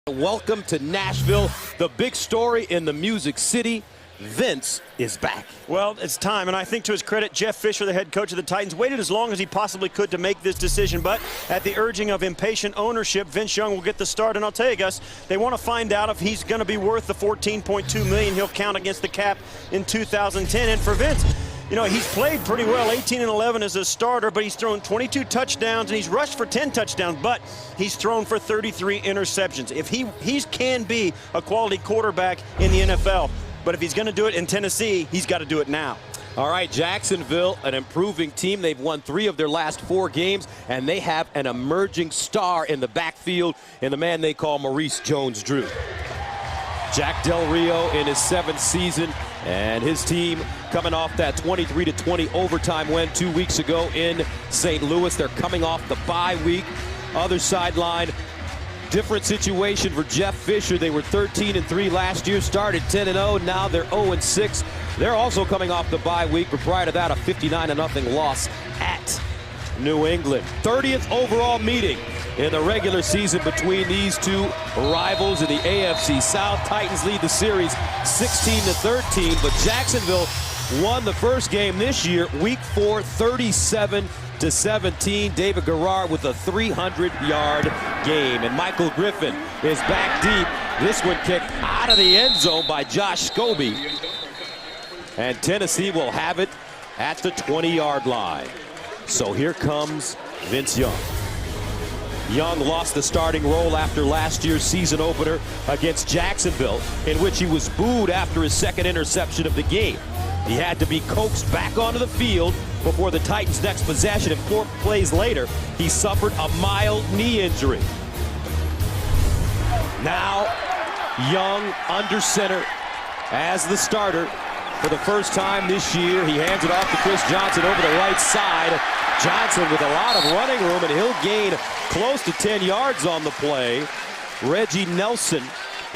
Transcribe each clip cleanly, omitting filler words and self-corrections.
Welcome to Nashville, the big story in the Music City. Vince is back. Well, it's time, and I think to his credit, Jeff Fisher, the head coach of the Titans, waited as long as he possibly could to make this decision, but at the urging of impatient ownership, Vince Young will get the start, and I'll tell you, Gus, they want to find out if he's going to be worth the $14.2 million he'll count against the cap in 2010, and for Vince, you know, he's played pretty well, 18-11 as a starter, but he's thrown 22 touchdowns and he's rushed for 10 touchdowns, but he's thrown for 33 interceptions. If he can be a quality quarterback in the NFL, but if he's going to do it in Tennessee, he's got to do it now. All right, Jacksonville, an improving team. They've won 3 of their last 4 games, and they have an emerging star in the backfield in the man they call Maurice Jones-Drew. Jack Del Rio in his 7th season, and his team coming off that 23-20 overtime win 2 weeks ago in St. Louis. They're coming off the bye week. Other sideline, different situation for Jeff Fisher. They were 13-3 last year, started 10-0. Now they're 0-6. They're also coming off the bye week, but prior to that, a 59-0 loss at New England. 30th overall meeting in the regular season between these two rivals in the AFC South. Titans lead the series 16-13, but Jacksonville won the first game this year, week 4, 37-17. David Garrard with a 300-yard game, and Michael Griffin is back deep. This one kicked out of the end zone by Josh Scobie, and Tennessee will have it at the 20-yard line. So here comes Vince Young. Young lost the starting role after last year's season opener against Jacksonville, in which he was booed after his 2nd interception of the game. He had to be coaxed back onto the field before the Titans' next possession, and 4 plays later, he suffered a mild knee injury. Now, Young under center as the starter for the first time this year. He hands it off to Chris Johnson over the right side. Johnson with a lot of running room, and he'll gain close to 10 yards on the play. Reggie Nelson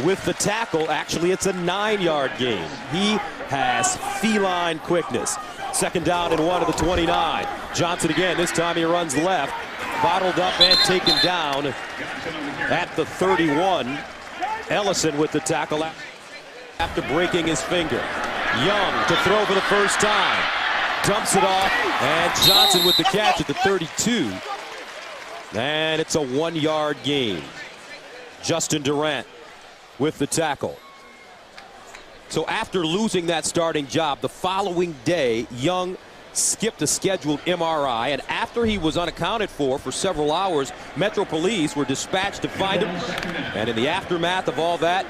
with the tackle. Actually, it's a 9-yard gain. He has feline quickness. 2nd down and 1 to the 29. Johnson again. This time he runs left. Bottled up and taken down at the 31. Ellison with the tackle after breaking his finger. Young to throw for the first time. Dumps it off, and Johnson with the catch at the 32. And it's a 1-yard gain. Justin Durant with the tackle. So after losing that starting job, the following day, Young skipped a scheduled MRI, and after he was unaccounted for several hours, Metro Police were dispatched to find him. And in the aftermath of all that,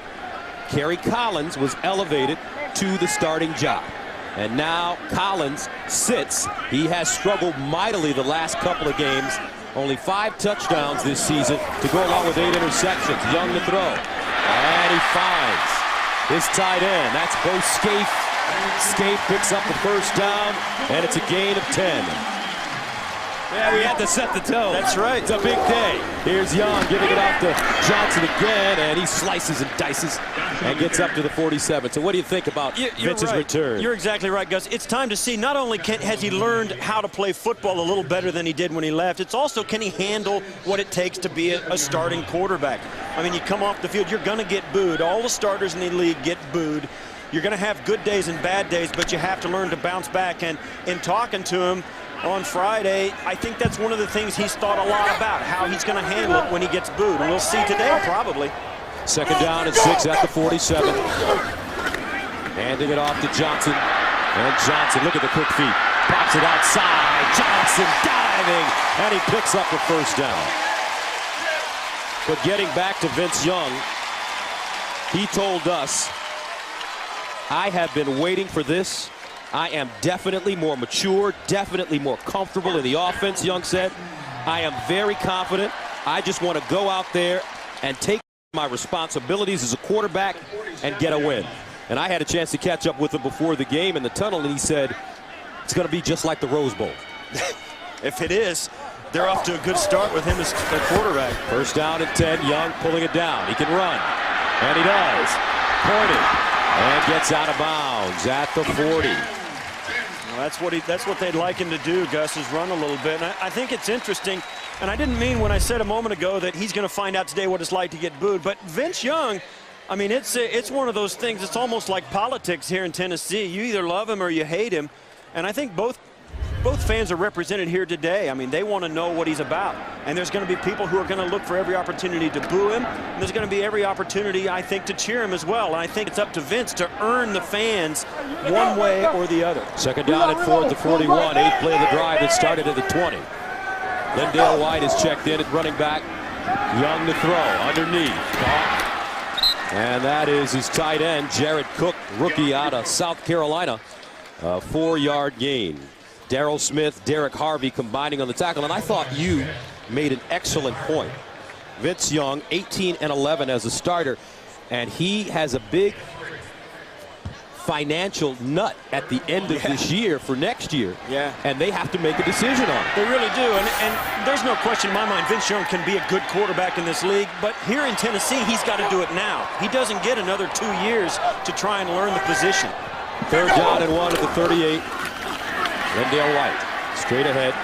Kerry Collins was elevated to the starting job. And now Collins sits. He has struggled mightily the last couple of games. Only 5 touchdowns this season to go along with 8 interceptions. Young to throw. And he finds his tight end. That's Bo Scaife. Scaife picks up the first down, and it's a gain of 10. Yeah, we had to set the tone. That's right. It's a big day. Here's Young giving it off to Johnson again, and he slices and dices and gets up to the 47. So what do you think about Vince's return? You're exactly right, Gus. It's time to see not only has he learned how to play football a little better than he did when he left, it's also can he handle what it takes to be a starting quarterback. I mean, you come off the field, you're going to get booed. All the starters in the league get booed. You're going to have good days and bad days, but you have to learn to bounce back. And in talking to him on Friday, I think that's one of the things he's thought a lot about, how he's going to handle it when he gets booed. And we'll see today, probably. 2nd down and 6 at the 47. Handing it off to Johnson. And Johnson, look at the quick feet. Pops it outside. Johnson diving. And he picks up the first down. But getting back to Vince Young, he told us, I have been waiting for this. I am definitely more mature, definitely more comfortable in the offense, Young said. I am very confident. I just want to go out there and take my responsibilities as a quarterback and get a win. And I had a chance to catch up with him before the game in the tunnel, and he said, it's going to be just like the Rose Bowl. If it is, they're off to a good start with him as a quarterback. 1st down and 10, Young pulling it down. He can run, and he does. Pointing, and gets out of bounds at the 40. Well, that's what they'd like him to do, Gus, is run a little bit. And I think it's interesting. And I didn't mean when I said a moment ago that he's going to find out today what it's like to get booed. But Vince Young, I mean, it's one of those things. It's almost like politics here in Tennessee. You either love him or you hate him. And I think both fans are represented here today. I mean, they want to know what he's about. And there's going to be people who are going to look for every opportunity to boo him. And there's going to be every opportunity, I think, to cheer him as well. And I think it's up to Vince to earn the fans one way or the other. Second down at 4th to 41. 8th play of the drive that started at the 20. Lindale White is checked in at running back. Young to throw. Underneath. Caught. And that is his tight end, Jared Cook, rookie out of South Carolina. A 4-yard gain. Darrell Smith, Derek Harvey combining on the tackle. And I thought you made an excellent point. Vince Young, 18-11 as a starter. And he has a big financial nut at the end of this year for next year. Yeah. And they have to make a decision on it. They really do. And there's no question in my mind Vince Young can be a good quarterback in this league. But here in Tennessee, he's got to do it now. He doesn't get another 2 years to try and learn the position. Third down and 1 at the 38. Lindale White straight ahead.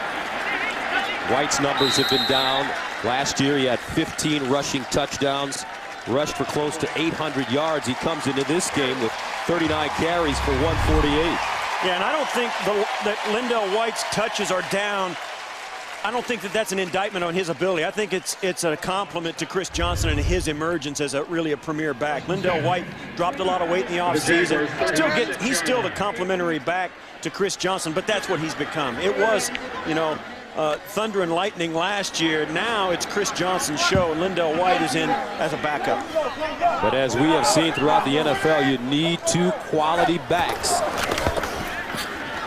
White's numbers have been down. Last year he had 15 rushing touchdowns, rushed for close to 800 yards. He comes into this game with 39 carries for 148. Yeah, and I don't think that Lindale White's touches are down. I don't think that that's an indictment on his ability. I think it's a compliment to Chris Johnson and his emergence as a premier back. Lindale White dropped a lot of weight in the offseason. He's still the complimentary back to Chris Johnson, but that's what he's become. It was, you know, thunder and lightning last year. Now it's Chris Johnson's show, and Lindale White is in as a backup. But as we have seen throughout the NFL, you need 2 quality backs.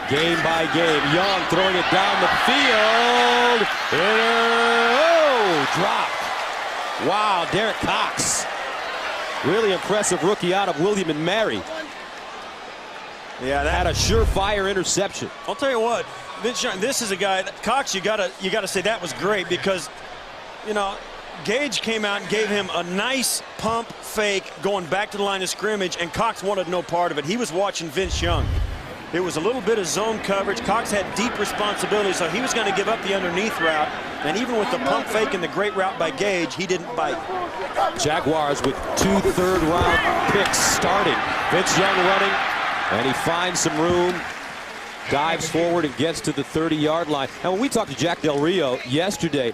Game by game. Young throwing it down the field. Drop. Wow, Derek Cox. Really impressive rookie out of William and Mary. Yeah, that had a surefire interception. I'll tell you what, Vince Young, this is a guy, Cox, you gotta say that was great because, you know, Gage came out and gave him a nice pump fake going back to the line of scrimmage, and Cox wanted no part of it. He was watching Vince Young. It was a little bit of zone coverage. Cox had deep responsibility, so he was going to give up the underneath route. And even with the pump fake and the great route by Gage, he didn't bite. Jaguars with 2 third-round picks starting. Vince Young running, and he finds some room, dives forward and gets to the 30-yard line. And when we talked to Jack Del Rio yesterday,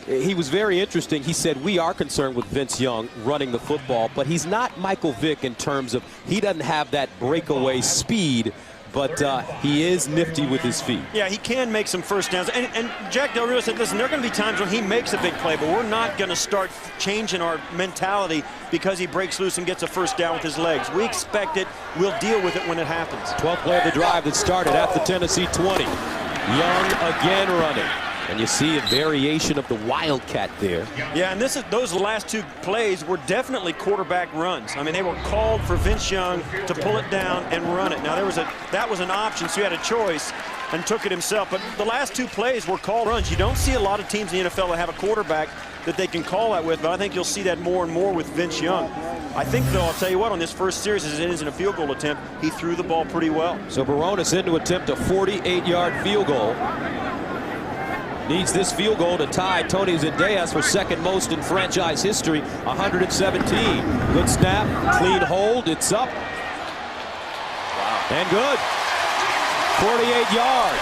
he was very interesting. He said, we are concerned with Vince Young running the football, but he's not Michael Vick in terms of he doesn't have that breakaway speed, but he is nifty with his feet. Yeah, he can make some first downs. And Jack Del Rio said, listen, there are going to be times when he makes a big play, but we're not going to start changing our mentality because he breaks loose and gets a first down with his legs. We expect it. We'll deal with it when it happens. 12th play of the drive that started at the Tennessee 20. Young again running. And you see a variation of the Wildcat there. Yeah, and those last 2 plays were definitely quarterback runs. I mean, they were called for Vince Young to pull it down and run it. Now, that was an option, so he had a choice and took it himself. But the last 2 plays were called runs. You don't see a lot of teams in the NFL that have a quarterback that they can call that with, but I think you'll see that more and more with Vince Young. I think, though, I'll tell you what, on this first series, as it is in a field goal attempt, he threw the ball pretty well. So Baronis in to attempt a 48-yard field goal. Needs this field goal to tie Tony Zendejas for second most in franchise history, 117. Good snap, clean hold, it's up. Wow. And good. 48 yards.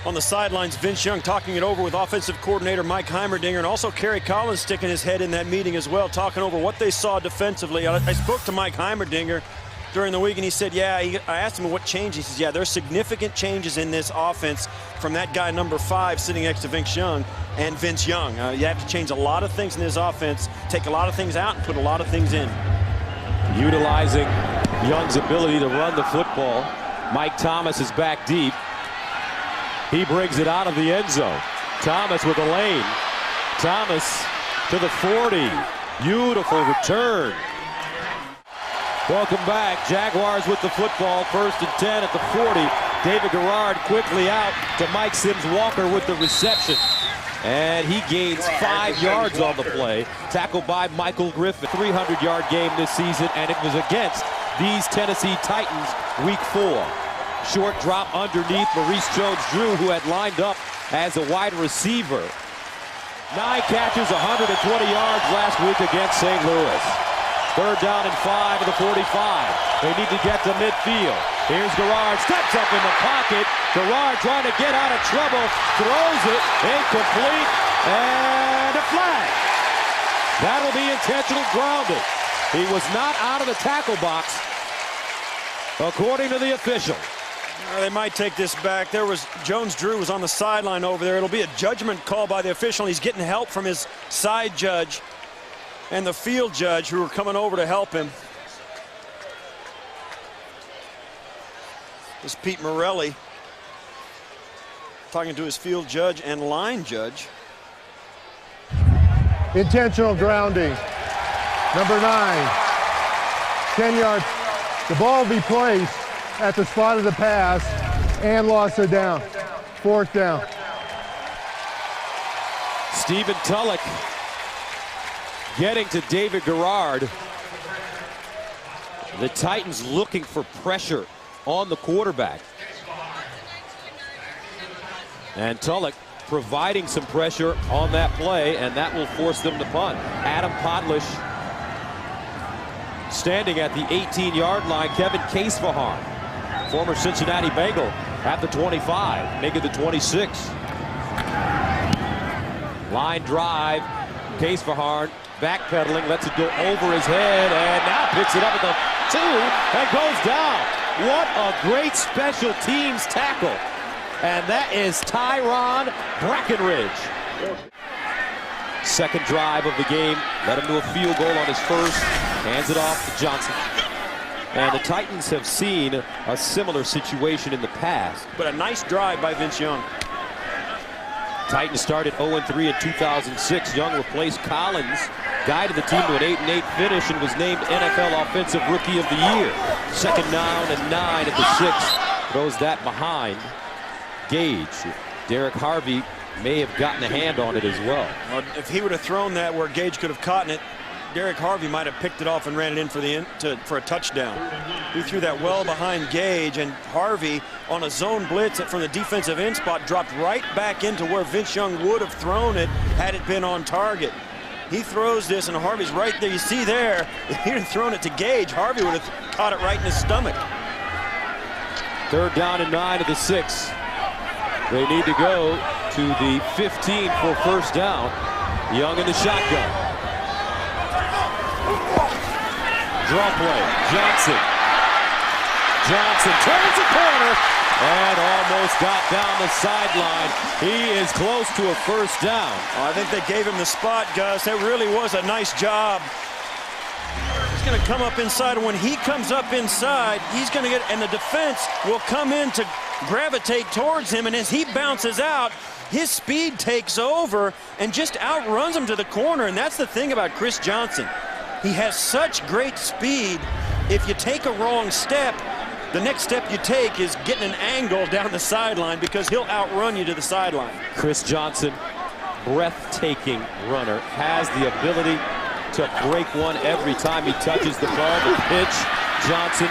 On the sidelines, Vince Young talking it over with offensive coordinator Mike Heimerdinger, and also Kerry Collins sticking his head in that meeting as well, talking over what they saw defensively. I spoke to Mike Heimerdinger during the week, and he said, yeah, I asked him what change. He says, yeah, there's significant changes in this offense from that guy number 5 sitting next to Vince Young and Vince Young. You have to change a lot of things in this offense, take a lot of things out and put a lot of things in. Utilizing Young's ability to run the football. Mike Thomas is back deep. He brings it out of the end zone. Thomas with a lane. Thomas to the 40. Beautiful return. Welcome back. Jaguars with the football. 1st and 10 at the 40. David Garrard quickly out to Mike Sims-Walker with the reception. And he gains 5 yards on the play. Tackled by Michael Griffin. 300-yard game this season, and it was against these Tennessee Titans week 4. Short drop underneath Maurice Jones-Drew, who had lined up as a wide receiver. 9 catches, 120 yards last week against St. Louis. 3rd down and 5 of the 45. They need to get to midfield. Here's Garrard, steps up in the pocket. Garrard trying to get out of trouble, throws it, incomplete, and a flag. That'll be intentional grounding. He was not out of the tackle box, according to the official. They might take this back. There was Jones-Drew was on the sideline over there. It'll be a judgment call by the official. He's getting help from his side judge and the field judge who are coming over to help him. This is Pete Morelli talking to his field judge and line judge. Intentional grounding. Number 9, 10 yards. The ball will be placed at the spot of the pass and loss of down. 4th down. Stephen Tulloch getting to David Garrard. The Titans looking for pressure on the quarterback. And Tulloch providing some pressure on that play, and that will force them to punt. Adam Podlish standing at the 18-yard line. Kevin Casefahan, former Cincinnati Bengal, at the 25, make it the 26. Line drive, Casefahan backpedaling, lets it go over his head, and now picks it up at the 2 and goes down. What a great special teams tackle. And that is Tyron Brackenridge. 2nd drive of the game, led him to a field goal on his first, hands it off to Johnson. And the Titans have seen a similar situation in the past. But a nice drive by Vince Young. Titans started 0-3 in 2006. Young replaced Collins, guided the team to an 8-8 finish, and was named NFL Offensive Rookie of the Year. 2nd down and 9 at the 6. Throws that behind Gage. Derek Harvey may have gotten a hand on it as well. Well, if he would have thrown that where Gage could have caught it, Derek Harvey might have picked it off and ran it in for a touchdown. He threw that well behind Gage, and Harvey on a zone blitz from the defensive end spot dropped right back into where Vince Young would have thrown it had it been on target. He throws this, and Harvey's right there. You see there, if he'd have thrown it to Gage, Harvey would have caught it right in his stomach. 3rd down and 9 of the 6. They need to go to the 15 for 1st down. Young in the shotgun. Draw play, Johnson. Johnson turns the corner and almost got down the sideline. He is close to a 1st down. I think they gave him the spot, Gus. That really was a nice job. He's going to come up inside, and when he comes up inside, he's going to get, and the defense will come in to gravitate towards him, and as he bounces out, his speed takes over and just outruns him to the corner. And that's the thing about Chris Johnson. He has such great speed. If you take a wrong step, the next step you take is getting an angle down the sideline, because he'll outrun you to the sideline. Chris Johnson, breathtaking runner, has the ability to break one every time he touches the ball. The pitch, Johnson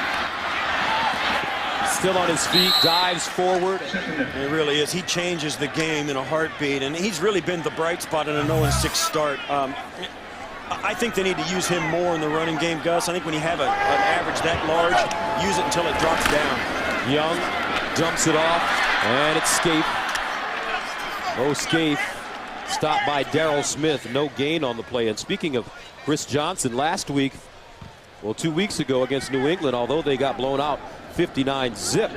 still on his feet, dives forward. It really is. He changes the game in a heartbeat, and he's really been the bright spot in a 0-6 start. I think they need to use him more in the running game, Gus. I think when you have an average that large, use it until it drops down. Young dumps it off, and it's Scaife. Oh, Scaife stopped by Darrell Smith. No gain on the play. And speaking of Chris Johnson, last week, well, 2 weeks ago against New England, although they got blown out 59-zip,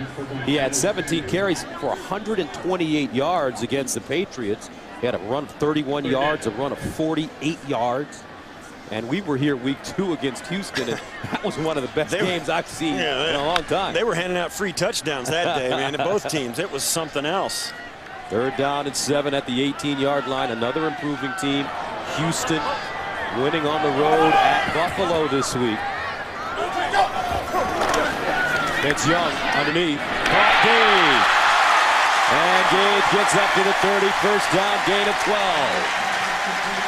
he had 17 carries for 128 yards against the Patriots. He had a run of 31 yards, a run of 48 yards. And we were here week 2 against Houston, and that was one of the best games I've seen in a long time. They were handing out free touchdowns that day, man, to both teams. It was something else. 3rd down and 7 at the 18-yard line. Another improving team. Houston winning on the road at Buffalo this week. It's Young underneath. Caught Gage. And Gage gets up to the 30. 1st down, gain of 12.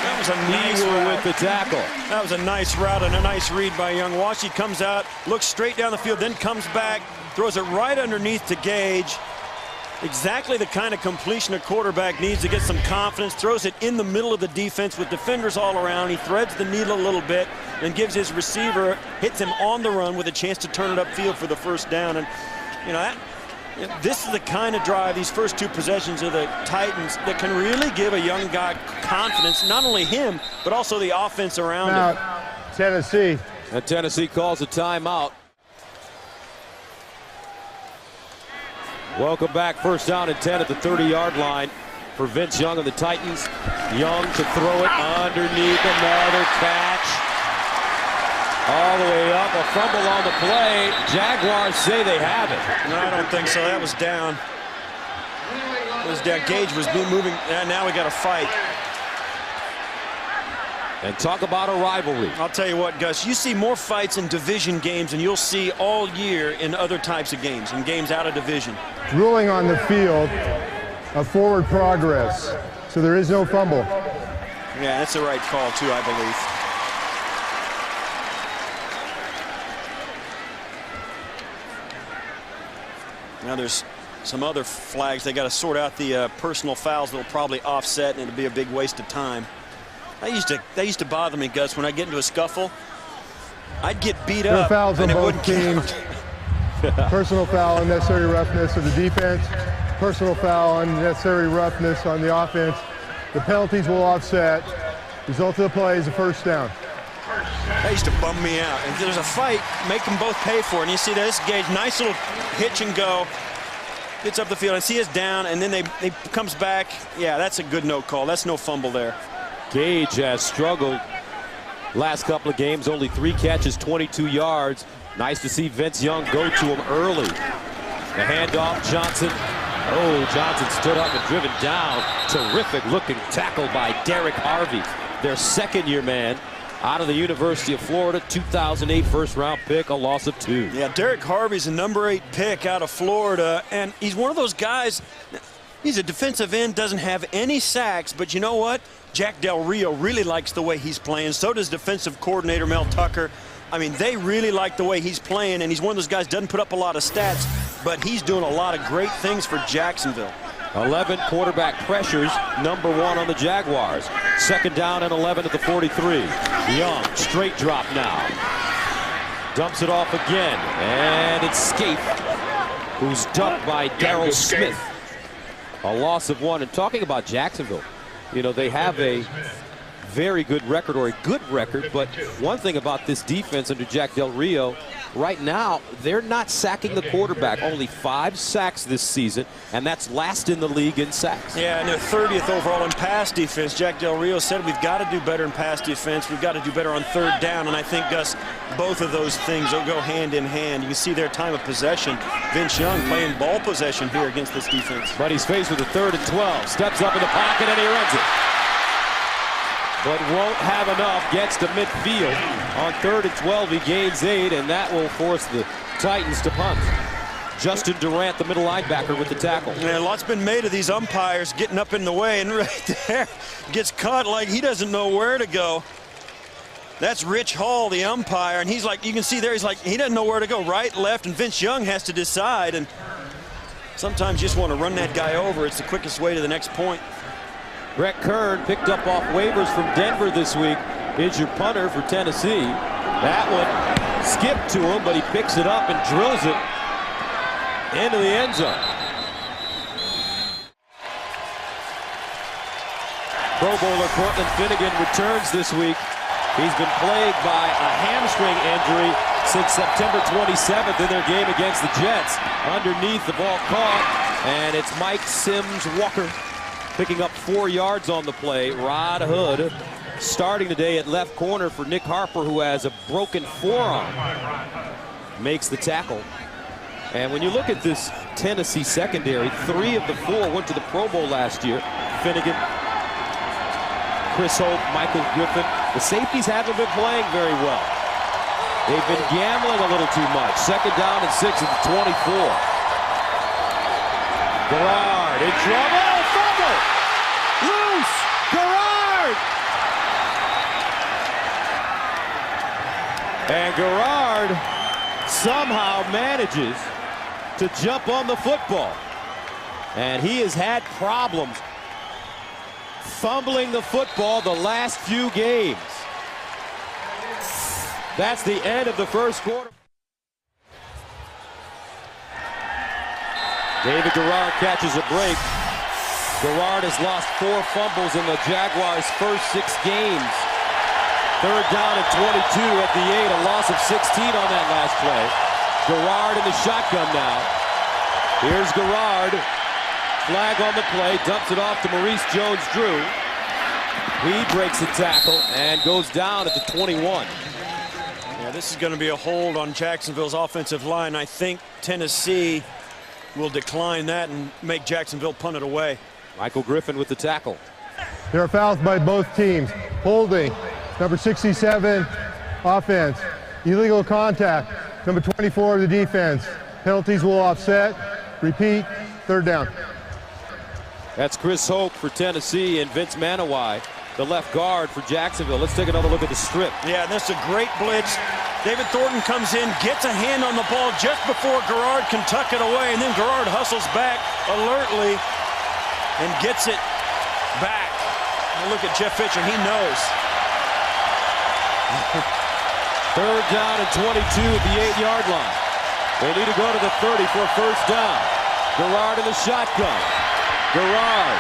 That was a nice route with the tackle. That was a nice route and a nice read by Young. Washi comes out, looks straight down the field, then comes back, throws it right underneath to Gage. Exactly the kind of completion a quarterback needs to get some confidence. Throws it in the middle of the defense with defenders all around. He threads the needle a little bit and gives his receiver, hits him on the run with a chance to turn it upfield for the first down. And, you know, this is the kind of drive, these first two possessions of the Titans, that can really give a young guy confidence, not only him, but also the offense around him. Tennessee. And Tennessee calls a timeout. Welcome back. First down and 10 at the 30-yard line for Vince Young and the Titans. Young to throw it underneath. Another catch. All the way up. A fumble on the play. Jaguars say they have it. No, I don't think so. That was down. It was down. Gage was moving. And now we got a fight. And talk about a rivalry. I'll tell you what, Gus, you see more fights in division games than you'll see all year in other types of games, in games out of division. Ruling on the field of forward progress. So there is no fumble. Yeah, that's the right call, too, I believe. Now there's some other flags. They got to sort out the personal fouls that will probably offset, and it'll be a big waste of time. That used to bother me, Gus. When I get into a scuffle, I'd get beat up, fouls and on it both wouldn't teams. count. Personal foul, unnecessary roughness of the defense. Personal foul, unnecessary roughness on the offense. The penalties will offset. Result of the play is a first down. That used to bum me out. If there's a fight, make them both pay for it. And you see this, Gage, nice little hitch and go. Gets up the field, and see us down, and then they comes back. Yeah, that's a good no call. That's no fumble there. Gage has struggled last couple of games, only 3 catches, 22 yards. Nice to see Vince Young go to him early. The handoff, Johnson. Oh, Johnson stood up and driven down. Terrific looking tackle by Derek Harvey, their second-year man out of the University of Florida, 2008 first-round pick, a loss of 2. Yeah, Derek Harvey's a number 8 pick out of Florida, and he's one of those guys. He's a defensive end, doesn't have any sacks, but you know what? Jack Del Rio really likes the way he's playing. So does defensive coordinator Mel Tucker. I mean, they really like the way he's playing, and he's one of those guys doesn't put up a lot of stats, but he's doing a lot of great things for Jacksonville. 11 quarterback pressures, number 1 on the Jaguars. Second down and 11 at the 43. Young, straight drop now. Dumps it off again, and it's Scaife, who's ducked by Darrell Smith. A loss of 1. And talking about Jacksonville, you know, they have a very good record, or a good record, but one thing about this defense under Jack Del Rio, right now, they're not sacking the quarterback. Only 5 sacks this season, and that's last in the league in sacks. Yeah, and they're 30th overall in pass defense. Jack Del Rio said we've got to do better in pass defense. We've got to do better on third down, and I think, Gus, both of those things will go hand in hand. You can see their time of possession. Vince Young playing ball possession here against this defense. But he's faced with a 3rd and 12. Steps up in the pocket, and he runs it. But won't have enough, gets to midfield. On 3rd and 12, he gains 8, and that will force the Titans to punt. Justin Durant, the middle linebacker, with the tackle. Yeah, a lot's been made of these umpires getting up in the way, and right there, gets caught like he doesn't know where to go. That's Rich Hall, the umpire, and he's like, you can see there, he's like, he doesn't know where to go, right, left, and Vince Young has to decide, and sometimes you just want to run that guy over. It's the quickest way to the next point. Brett Kern, picked up off waivers from Denver this week, is your punter for Tennessee. That one skipped to him, but he picks it up and drills it into the end zone. Pro Bowler Cortland Finnegan returns this week. He's been plagued by a hamstring injury since September 27th in their game against the Jets. Underneath, the ball caught, and it's Mike Sims Walker picking up 4 yards on the play. Rod Hood starting today at left corner for Nick Harper, who has a broken forearm. Makes the tackle. And when you look at this Tennessee secondary, 3 of the 4 went to the Pro Bowl last year. Finnegan, Chris Hope, Michael Griffin. The safeties haven't been playing very well. They've been gambling a little too much. Second down and 6 at the 24. Garrard in trouble. Fumble! Loose! Garrard! And Garrard somehow manages to jump on the football. And he has had problems fumbling the football the last few games. That's the end of the first quarter. David Garrard catches a break. Garrard has lost 4 fumbles in the Jaguars' first 6 games. Third down and 22 at the 8, a loss of 16 on that last play. Garrard in the shotgun now. Here's Garrard. Flag on the play, dumps it off to Maurice Jones-Drew. He breaks the tackle and goes down at the 21. Yeah, this is going to be a hold on Jacksonville's offensive line. I think Tennessee will decline that and make Jacksonville punt it away. Michael Griffin with the tackle. There are fouls by both teams. Holding, number 67, offense. Illegal contact, number 24 of the defense. Penalties will offset. Repeat, third down. That's Chris Hoke for Tennessee and Vince Manawai, the left guard for Jacksonville. Let's take another look at the strip. Yeah, that's a great blitz. David Thornton comes in, gets a hand on the ball just before Garrard can tuck it away, and then Garrard hustles back alertly and gets it back. Now look at Jeff Fisher, he knows. Third down and 22 at the 8-yard line. They need to go to the 30 for a first down. Garrard in the shotgun. Garrard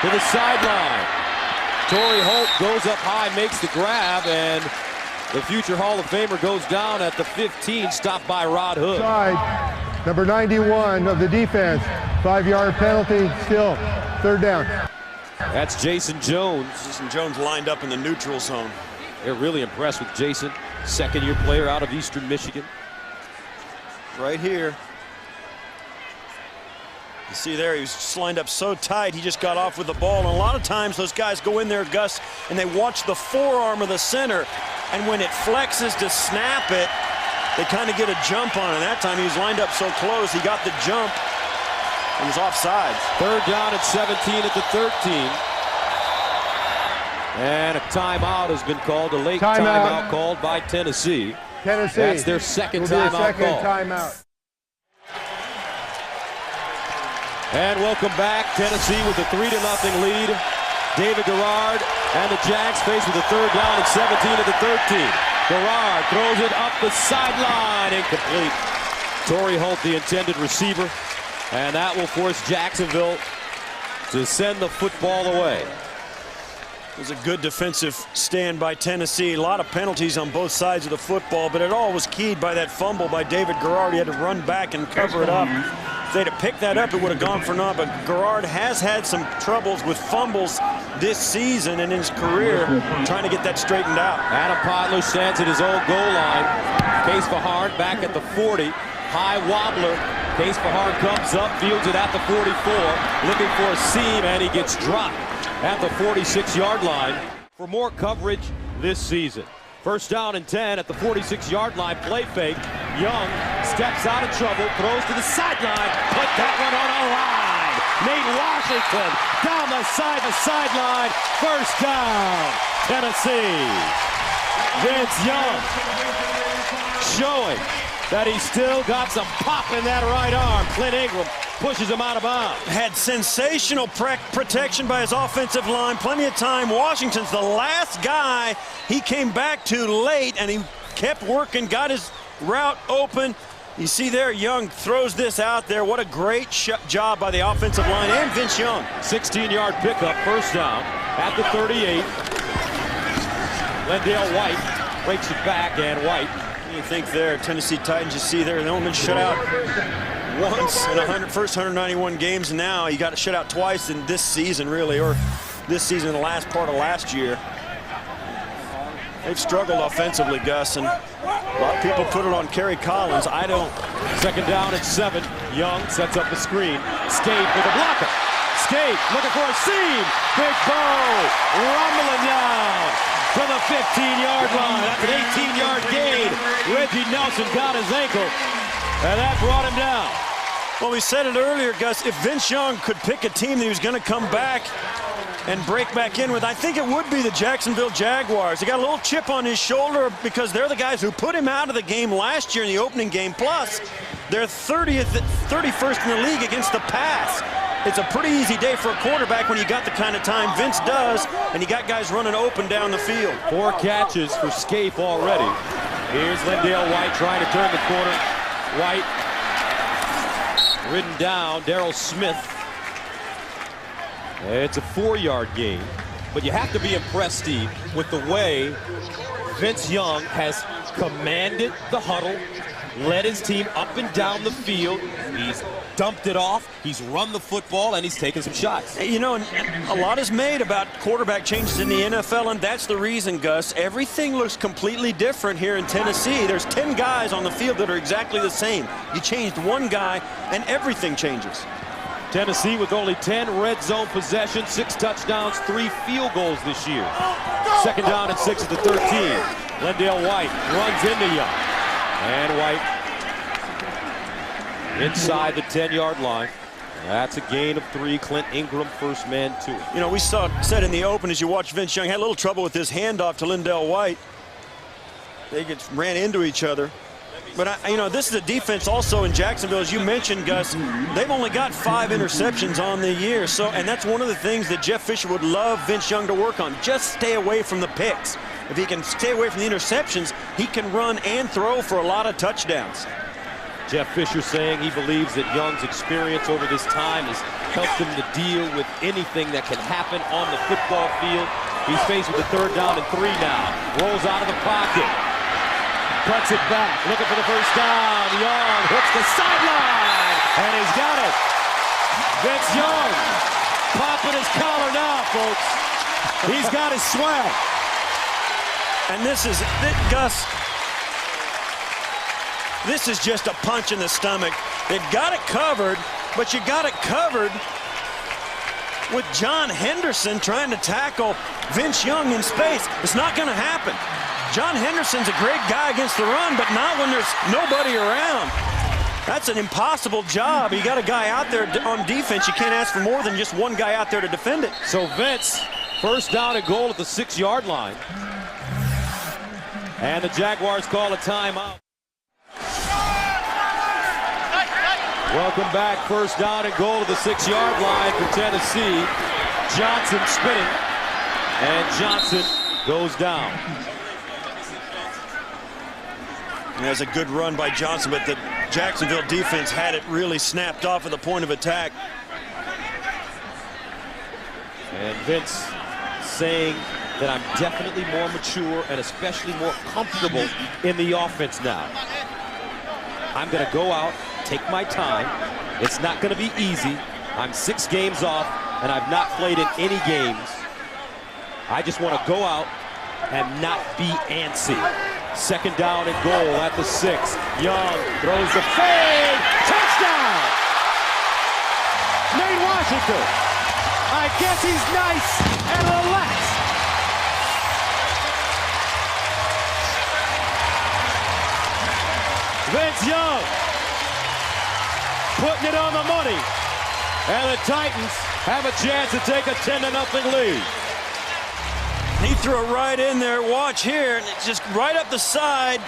to the sideline. Torrey Holt goes up high, makes the grab, and the future Hall of Famer goes down at the 15, stopped by Rod Hood. Side, number 91 of the defense. 5-yard penalty, still third down. That's Jason Jones. Jason Jones lined up in the neutral zone. They're really impressed with Jason, second-year player out of Eastern Michigan. Right here. You see there, he was just lined up so tight, he just got off with the ball. And a lot of times those guys go in there, Gus, and they watch the forearm of the center. And when it flexes to snap it, they kind of get a jump on it. And that time he was lined up so close, he got the jump and was offside. Third down at 17 at the 13. And a timeout has been called, a late timeout called by Tennessee. Tennessee. That's their second timeout call. Timeout. And welcome back. Tennessee with a 3-0 lead. David Garrard and the Jags face with a third down at 17 at the 13. Garrard throws it up the sideline, incomplete. Torrey Holt, the intended receiver, and that will force Jacksonville to send the football away. It was a good defensive stand by Tennessee. A lot of penalties on both sides of the football, but it all was keyed by that fumble by David Garrard. He had to run back and cover it up. If they'd have picked that up, it would have gone for naught, but Garrard has had some troubles with fumbles this season and in his career trying to get that straightened out. Adam Potler stands at his own goal line. Case Fahard back at the 40. High wobbler. Case Fahard comes up, fields it at the 44, looking for a seam, and he gets dropped at the 46-yard line for more coverage this season. First down and 10 at the 46-yard line. Play fake. Young steps out of trouble, throws to the sideline. Put that one on a line. Nate Washington down the sideline. First down, Tennessee. Vince Young showing that he's still got some pop in that right arm. Clint Ingram pushes him out of bounds. Had sensational protection by his offensive line. Plenty of time. Washington's the last guy he came back to late, and he kept working, got his route open. You see there, Young throws this out there. What a great job by the offensive line and Vince Young. 16-yard pickup, first down at the 38. Lendale White breaks it back, and White. You think there, Tennessee Titans, you see there, they've only been shut out once in the first 191 games, and now he got shut out twice in this season, really, or this season, the last part of last year. They've struggled offensively, Gus, and a lot of people put it on Kerry Collins. I don't. Second down at 7. Young sets up the screen. Skate with a blocker. Skate looking for a seam. Big Bo rumbling down to the 15-yard line. That's an 18-yard gain. Reggie Nelson got his ankle, and that brought him down. Well, we said it earlier, Gus, if Vince Young could pick a team that he was going to come back and break back in with, I think it would be the Jacksonville Jaguars. He got a little chip on his shoulder because they're the guys who put him out of the game last year in the opening game. Plus, they're 31st in the league against the pass. It's a pretty easy day for a quarterback when you got the kind of time Vince does, and you got guys running open down the field. 4 catches for Scape already. Here's Lindale White trying to turn the corner. White ridden down. Darrell Smith. It's a 4-yard gain, but you have to be impressed, Steve, with the way Vince Young has commanded the huddle, led his team up and down the field. He's dumped it off, he's run the football, and he's taken some shots. You know, a lot is made about quarterback changes in the NFL, and that's the reason, Gus. Everything looks completely different here in Tennessee. There's 10 guys on the field that are exactly the same. You changed one guy, and everything changes. Tennessee with only 10 red zone possessions, 6 touchdowns, 3 field goals this year. 2nd down and 6 at the 13. Lindale White runs into Young. And White inside the 10-yard line. That's a gain of 3. Clint Ingram, first man 2. You know, we said in the open as you watch Vince Young, had a little trouble with his handoff to Lindale White. They ran into each other. But, you know, this is a defense also in Jacksonville, as you mentioned, Gus. They've only got 5 interceptions on the year. And that's one of the things that Jeff Fisher would love Vince Young to work on. Just stay away from the picks. If he can stay away from the interceptions, he can run and throw for a lot of touchdowns. Jeff Fisher saying he believes that Young's experience over this time has helped him to deal with anything that can happen on the football field. He's faced with a 3rd down and 3 now. Rolls out of the pocket. Cuts it back, looking for the first down. Young hooks the sideline, and he's got it. Vince Young popping his collar now, folks. He's got his swag. And this is, Gus, this is just a punch in the stomach. They've got it covered, but you got it covered with John Henderson trying to tackle Vince Young in space. It's not going to happen. John Henderson's a great guy against the run, but not when there's nobody around. That's an impossible job. You got a guy out there on defense. You can't ask for more than just one guy out there to defend it. So Vince, 1st down and goal at the 6-yard line. And the Jaguars call a timeout. Welcome back. 1st down and goal to the 6-yard line for Tennessee. Johnson spinning. And Johnson goes down. That's a good run by Johnson, but the Jacksonville defense had it really snapped off at the point of attack. And Vince saying that I'm definitely more mature and especially more comfortable in the offense now. I'm going to go out, take my time. It's not going to be easy. I'm 6 games off, and I've not played in any games. I just want to go out and not be antsy. 2nd down and goal at the 6. Young throws the fade. Touchdown! Nate Washington. I guess he's nice and relaxed. Vince Young putting it on the money. And the Titans have a chance to take a 10-0 lead. He threw it right in there. Watch here. And it's just right up the side.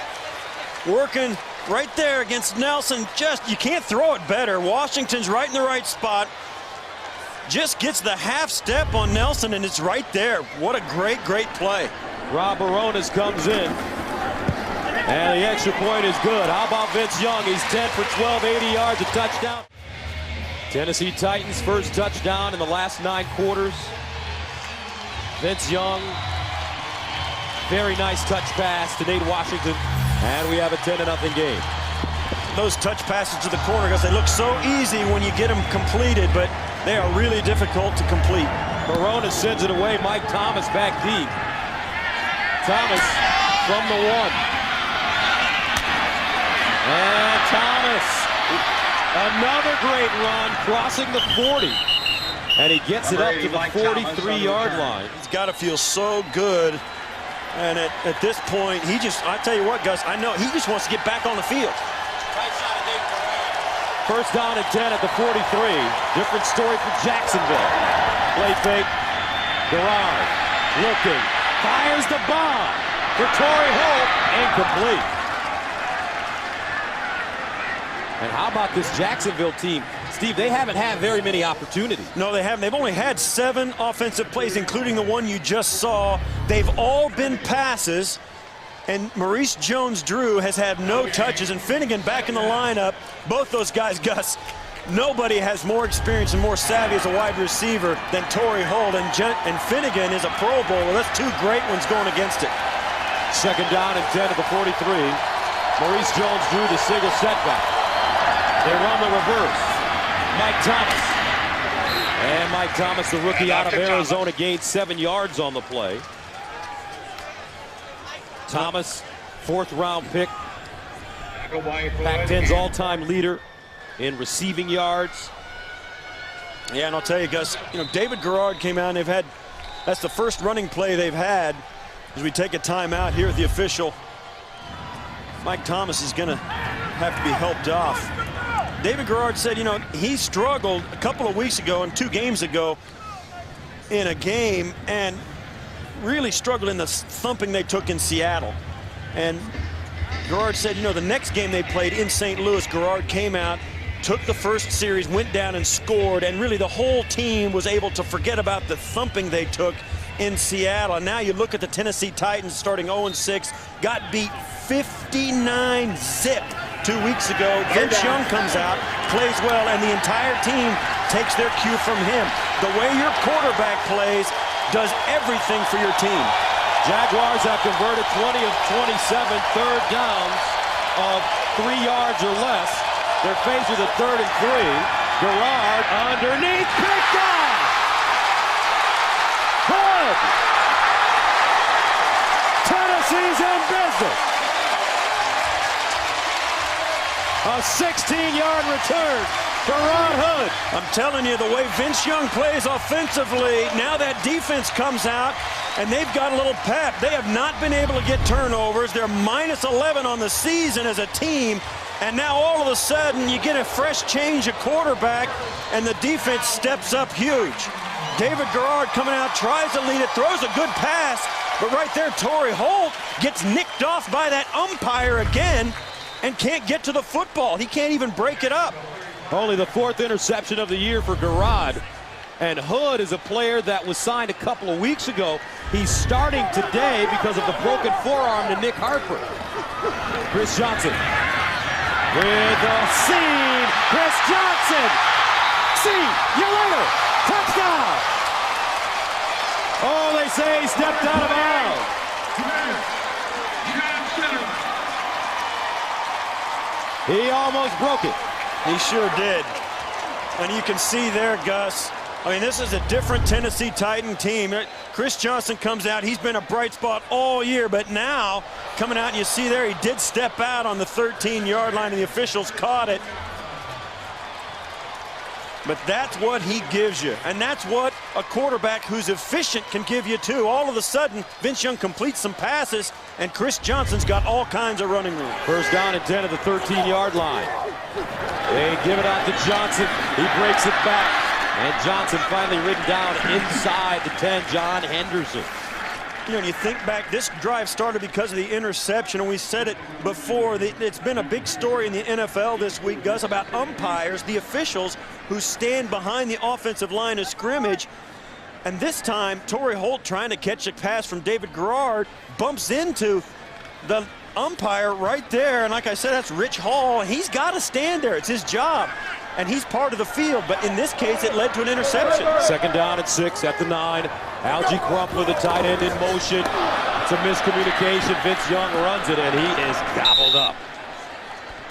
Working right there against Nelson. Just, you can't throw it better. Washington's right in the right spot. Just gets the half step on Nelson, and it's right there. What a great, great play. Rob Barones comes in. And the extra point is good. How about Vince Young? He's 10 for 12, 80 yards, a touchdown. Tennessee Titans' first touchdown in the last 9 quarters. Vince Young, very nice touch pass to Nate Washington, and we have a 10-0 game. Those touch passes to the corner, because they look so easy when you get them completed, but they are really difficult to complete. Barones sends it away. Mike Thomas back deep. Thomas from the 1. And Thomas, another great run, crossing the 40. And he gets it up to the 43-yard line. He's got to feel so good. And at this point, I tell you what, Gus, I know he just wants to get back on the field. 1st down and 10 at the 43. Different story for Jacksonville. Play fake. Garrard looking, fires the bomb for Torrey Holt, incomplete. And how about this Jacksonville team? Steve, they haven't had very many opportunities. No, they haven't. They've only had 7 offensive plays, including the one you just saw. They've all been passes, and Maurice Jones-Drew has had no touches, and Finnegan back in the lineup. Both those guys, Gus, nobody has more experience and more savvy as a wide receiver than Torrey Holt, and Finnegan is a Pro Bowler. That's 2 great ones going against it. Second down and 10 at the 43. Maurice Jones-Drew, the single setback. They run the reverse. Mike Thomas. And Mike Thomas, the rookie out of Arizona, gained 7 yards on the play. Thomas, 4th-round pick. Pac-10's all-time leader in receiving yards. Yeah, and I'll tell you, Gus, David Garrard came out, and that's the first running play they've had. As we take a timeout here at the official, Mike Thomas is going to have to be helped off. David Garrard said, he struggled a couple of weeks ago and 2 games ago in a game, and really struggled in the thumping they took in Seattle. And Garrard said, the next game they played in St. Louis, Garrard came out, took the first series, went down and scored, and really the whole team was able to forget about the thumping they took in Seattle. And now you look at the Tennessee Titans starting 0-6, got beat 59-zip 2 weeks ago. Vince Young comes out, plays well, and the entire team takes their cue from him. The way your quarterback plays does everything for your team. Jaguars have converted 20 of 27 third downs of 3 yards or less. They're faced with a 3rd and 3. Garrard underneath, picked off. Hood. Tennessee's in business. A 16-yard return for Ron Hood. I'm telling you, the way Vince Young plays offensively, now that defense comes out, and they've got a little pep. They have not been able to get turnovers. They're -11 on the season as a team, and now all of a sudden you get a fresh change of quarterback, and the defense steps up huge. David Garrard coming out, tries to lead it, throws a good pass, but right there, Torrey Holt gets nicked off by that umpire again and can't get to the football. He can't even break it up. Only the 4th interception of the year for Garrard. And Hood is a player that was signed a couple of weeks ago. He's starting today because of the broken forearm to Nick Harper. Chris Johnson with a seam. Chris Johnson. See you later. Touchdown. Oh, they say he stepped out of bounds. He almost broke it. He sure did. And you can see there, Gus, I mean, this is a different Tennessee Titan team. Chris Johnson comes out. He's been a bright spot all year, but now coming out, and you see there, he did step out on the 13-yard line, and the officials caught it. But that's what he gives you, and that's what a quarterback who's efficient can give you too. All of a sudden, Vince Young completes some passes, and Chris Johnson's got all kinds of running room. First down and 10 at the 13-yard line. They give it out to Johnson. He breaks it back, and Johnson finally ridden down inside the 10, John Henderson. When you think back, this drive started because of the interception, and we said it before. It's been a big story in the NFL this week, Gus, about umpires, the officials who stand behind the offensive line of scrimmage. And this time, Torrey Holt, trying to catch a pass from David Garrard, bumps into the umpire right there. And like I said, that's Rich Hall. He's got to stand there. It's his job. And he's part of the field, but in this case, it led to an interception. Second down and 6 at the 9. Algie Crump with a tight end in motion. It's a miscommunication. Vince Young runs it, and he is gobbled up.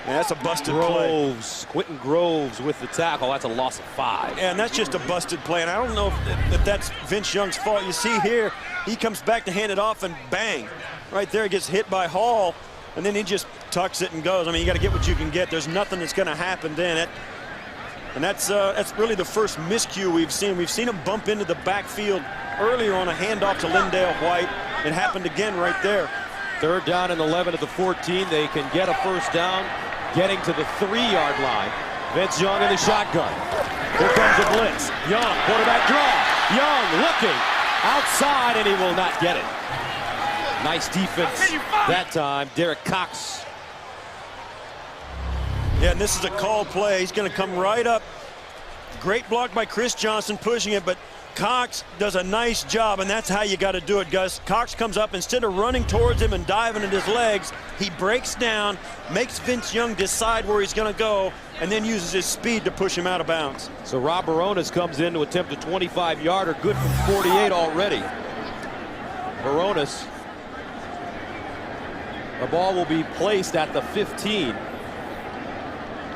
Yeah, that's a busted play. Quentin Groves with the tackle. That's a loss of 5. And that's just a busted play, and I don't know if that's Vince Young's fault. You see here, he comes back to hand it off, and bang. Right there, he gets hit by Hall, and then he just tucks it and goes. I mean, you got to get what you can get. There's nothing that's going to happen then. And that's really the first miscue we've seen. We've seen him bump into the backfield earlier on a handoff to Lindale White. It happened again right there. Third down and 11 at the 14. They can get a first down, getting to the 3-yard line. Vince Young in the shotgun. Here comes the blitz. Young, quarterback draw. Young looking, outside, and he will not get it. Nice defense that time. Derek Cox. Yeah, and this is a called play. He's going to come right up. Great block by Chris Johnson pushing it, but Cox does a nice job, and that's how you got to do it, Gus. Cox comes up, instead of running towards him and diving at his legs, he breaks down, makes Vince Young decide where he's going to go, and then uses his speed to push him out of bounds. So Rob Barones comes in to attempt a 25-yarder, good from 48 already. Barones. The ball will be placed at the 15.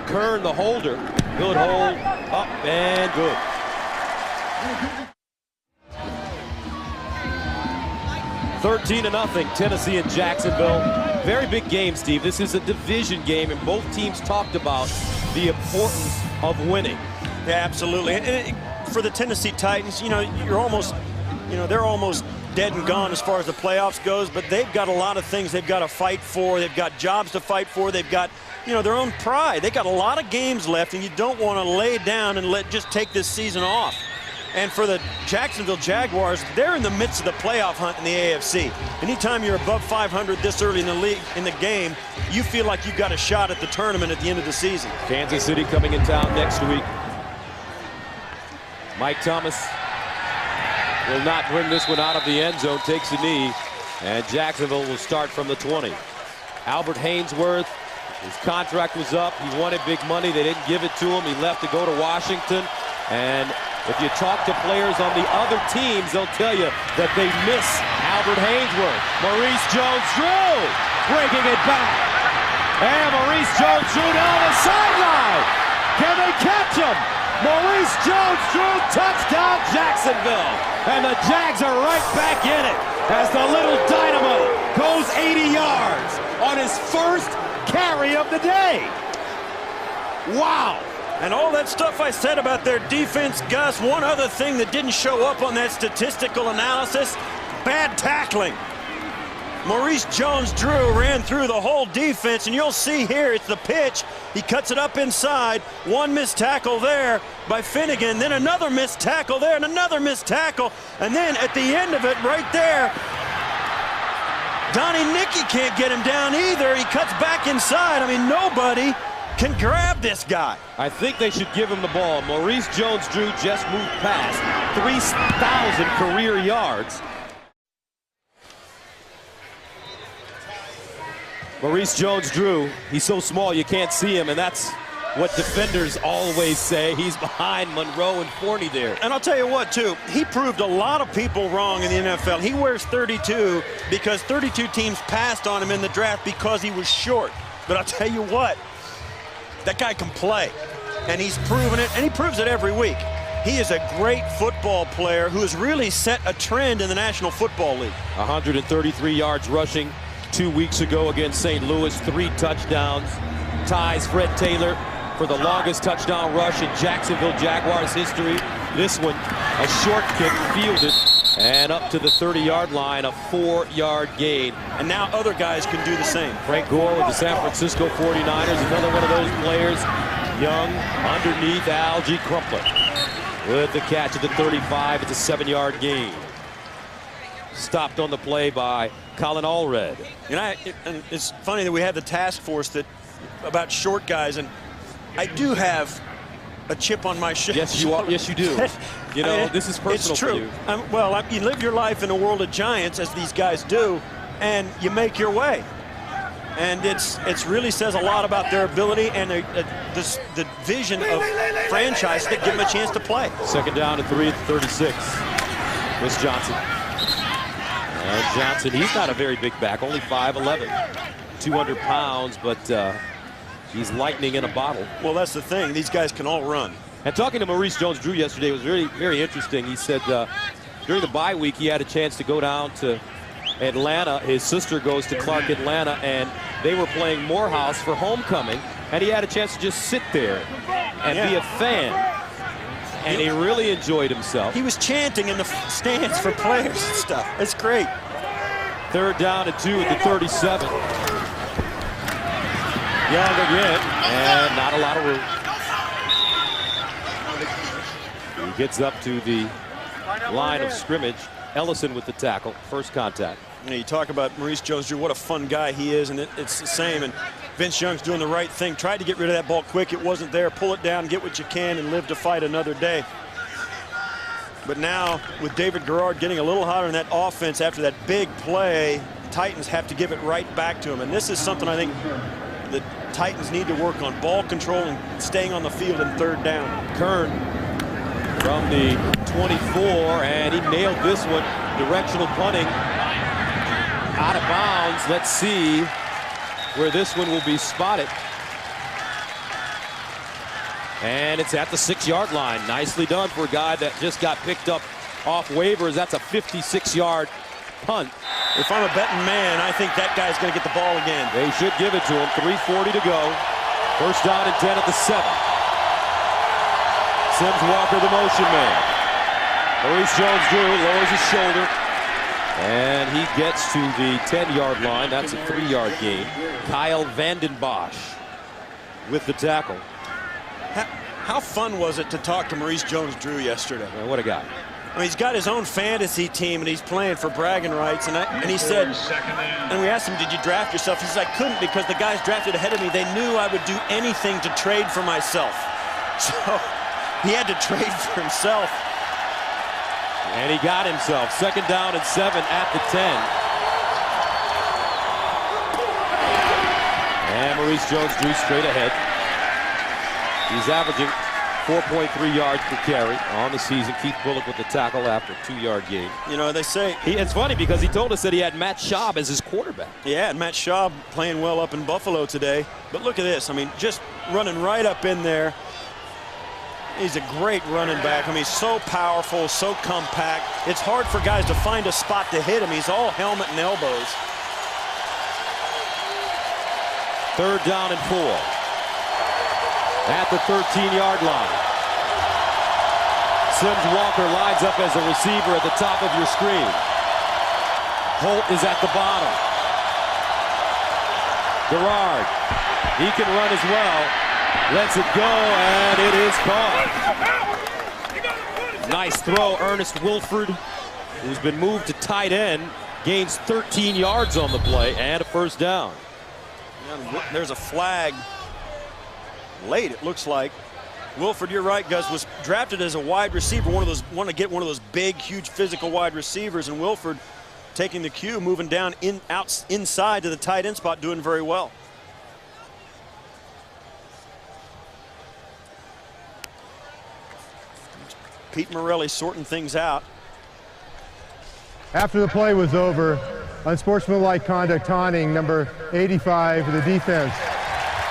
Kern, the holder. Good hold, up and good. (13-0), Tennessee and Jacksonville. Very big game, Steve. This is a division game, and both teams talked about the importance of winning. Yeah, absolutely. And for the Tennessee Titans, you know, they're almost dead and gone as far as the playoffs goes, but they've got a lot of things they've got to fight for. They've got jobs to fight for. They've got, you know, their own pride. They got a lot of games left, and you don't want to lay down and just take this season off. And for the Jacksonville Jaguars, they're in the midst of the playoff hunt in the AFC. Anytime you're above 500 this early in the league, in the game, you feel like you've got a shot at the tournament at the end of the season. Kansas City coming in town next week. Mike Thomas will not bring this one out of the end zone, takes a knee, and Jacksonville will start from the 20. Albert Haynesworth, his contract was up. He wanted big money. They didn't give it to him. He left to go to Washington. And if you talk to players on the other teams, they'll tell you that they miss Albert Haynesworth. Maurice Jones-Drew breaking it back. And Maurice Jones-Drew down the sideline. Can they catch him? Maurice Jones-Drew, touchdown Jacksonville. And the Jags are right back in it as the little dynamo goes 80 yards on his first carry of the day. Wow. And all that stuff I said about their defense, Gus, one other thing that didn't show up on that statistical analysis, bad tackling. Maurice Jones-Drew ran through the whole defense, and you'll see here, it's the pitch. He cuts it up inside. One missed tackle there by Finnegan, then another missed tackle there, and another missed tackle. And then at the end of it, right there, Donnie Nicky can't get him down either. He cuts back inside. I mean, nobody can grab this guy. I think they should give him the ball. Maurice Jones-Drew just moved past 3,000 career yards. Maurice Jones-Drew, he's so small you can't see him, and that's what defenders always say. He's behind Monroe and Forney there. And I'll tell you what, too, he proved a lot of people wrong in the NFL. He wears 32 because 32 teams passed on him in the draft because he was short. But I'll tell you what, that guy can play, and he's proven it, and he proves it every week. He is a great football player who has really set a trend in the National Football League. 133 yards rushing 2 weeks ago against St. Louis, 3 touchdowns. Ties Fred Taylor for the longest touchdown rush in Jacksonville Jaguars history. This one, a short kick fielded and up to the 30-yard line, a 4-yard gain. And now other guys can do the same. Frank Gore with the San Francisco 49ers, another one of those players. Young underneath Algie Crumpler with the catch at the 35. It's a 7-yard gain. Stopped on the play by Colin Allred. And it's funny that we have the task force about short guys, and I do have a chip on my shoulder. Yes, you are. Yes, you do. You know, this is personal it's true. for you. You live your life in a world of giants, as these guys do, and you make your way. And it's really says a lot about their ability and the vision of franchise that give them a chance to play. Second down and 3 at the 36. Chris Johnson. And Johnson, he's not a very big back, only 5'11", 200 pounds, but he's lightning in a bottle. Well, that's the thing. These guys can all run. And talking to Maurice Jones-Drew yesterday was very, very interesting. He said during the bye week he had a chance to go down to Atlanta. His sister goes to Clark Atlanta, and they were playing Morehouse for homecoming, and he had a chance to just sit there and be a fan. And he really enjoyed himself. He was chanting in the stands for players and stuff. It's great. Third down and 2 at the 37. Young again, and not a lot of room. He gets up to the line of scrimmage Ellison with the tackle. First contact. You talk about Maurice Jones-Drew, what a fun guy he is, and it's the same. And Vince Young's doing the right thing. Tried to get rid of that ball quick. It wasn't there. Pull it down, get what you can, and live to fight another day. But now, with David Garrard getting a little hotter in that offense after that big play, Titans have to give it right back to him. And this is something I think the Titans need to work on. Ball control and staying on the field in third down. Kern from the 24, and he nailed this one. Directional punting. Out of bounds. Let's see where this one will be spotted. And it's at the 6-yard line. Nicely done for a guy that just got picked up off waivers. That's a 56-yard punt. If I'm a betting man, I think that guy's going to get the ball again. They should give it to him. 3:40 to go. First down and 10 at the 7. Sims Walker, the motion man. Maurice Jones-Drew lowers his shoulder. And he gets to the 10-yard line. That's a 3-yard gain. Kyle Vanden Bosch with the tackle. How fun was it to talk to Maurice Jones-Drew yesterday? Man, what a guy. I mean, he's got his own fantasy team, and he's playing for bragging rights. And he said, and we asked him, did you draft yourself? He says, I couldn't because the guys drafted ahead of me. They knew I would do anything to trade for myself. So he had to trade for himself. And he got himself. Second down and 7 at the 10. And Maurice Jones-Drew straight ahead. He's averaging 4.3 yards per carry on the season. Keith Bullock with the tackle after a 2-yard gain. You know, they say... It's funny because he told us that he had Matt Schaub as his quarterback. Yeah, and Matt Schaub playing well up in Buffalo today. But look at this. I mean, just running right up in there. He's a great running back. I mean, he's so powerful, so compact. It's hard for guys to find a spot to hit him. He's all helmet and elbows. Third down and 4. At the 13-yard line. Sims Walker lines up as a receiver at the top of your screen. Holt is at the bottom. Garrard. He can run as well. Lets it go, and it is caught. Nice throw. Ernest Wilford, who's been moved to tight end, gains 13 yards on the play and a first down. There's a flag late, it looks like. Wilford, you're right, Gus, was drafted as a wide receiver, want to get one of those big, huge physical wide receivers, and Wilford taking the cue, moving down inside to the tight end spot, doing very well. Pete Morelli sorting things out. After the play was over, unsportsmanlike conduct taunting number 85 for the defense.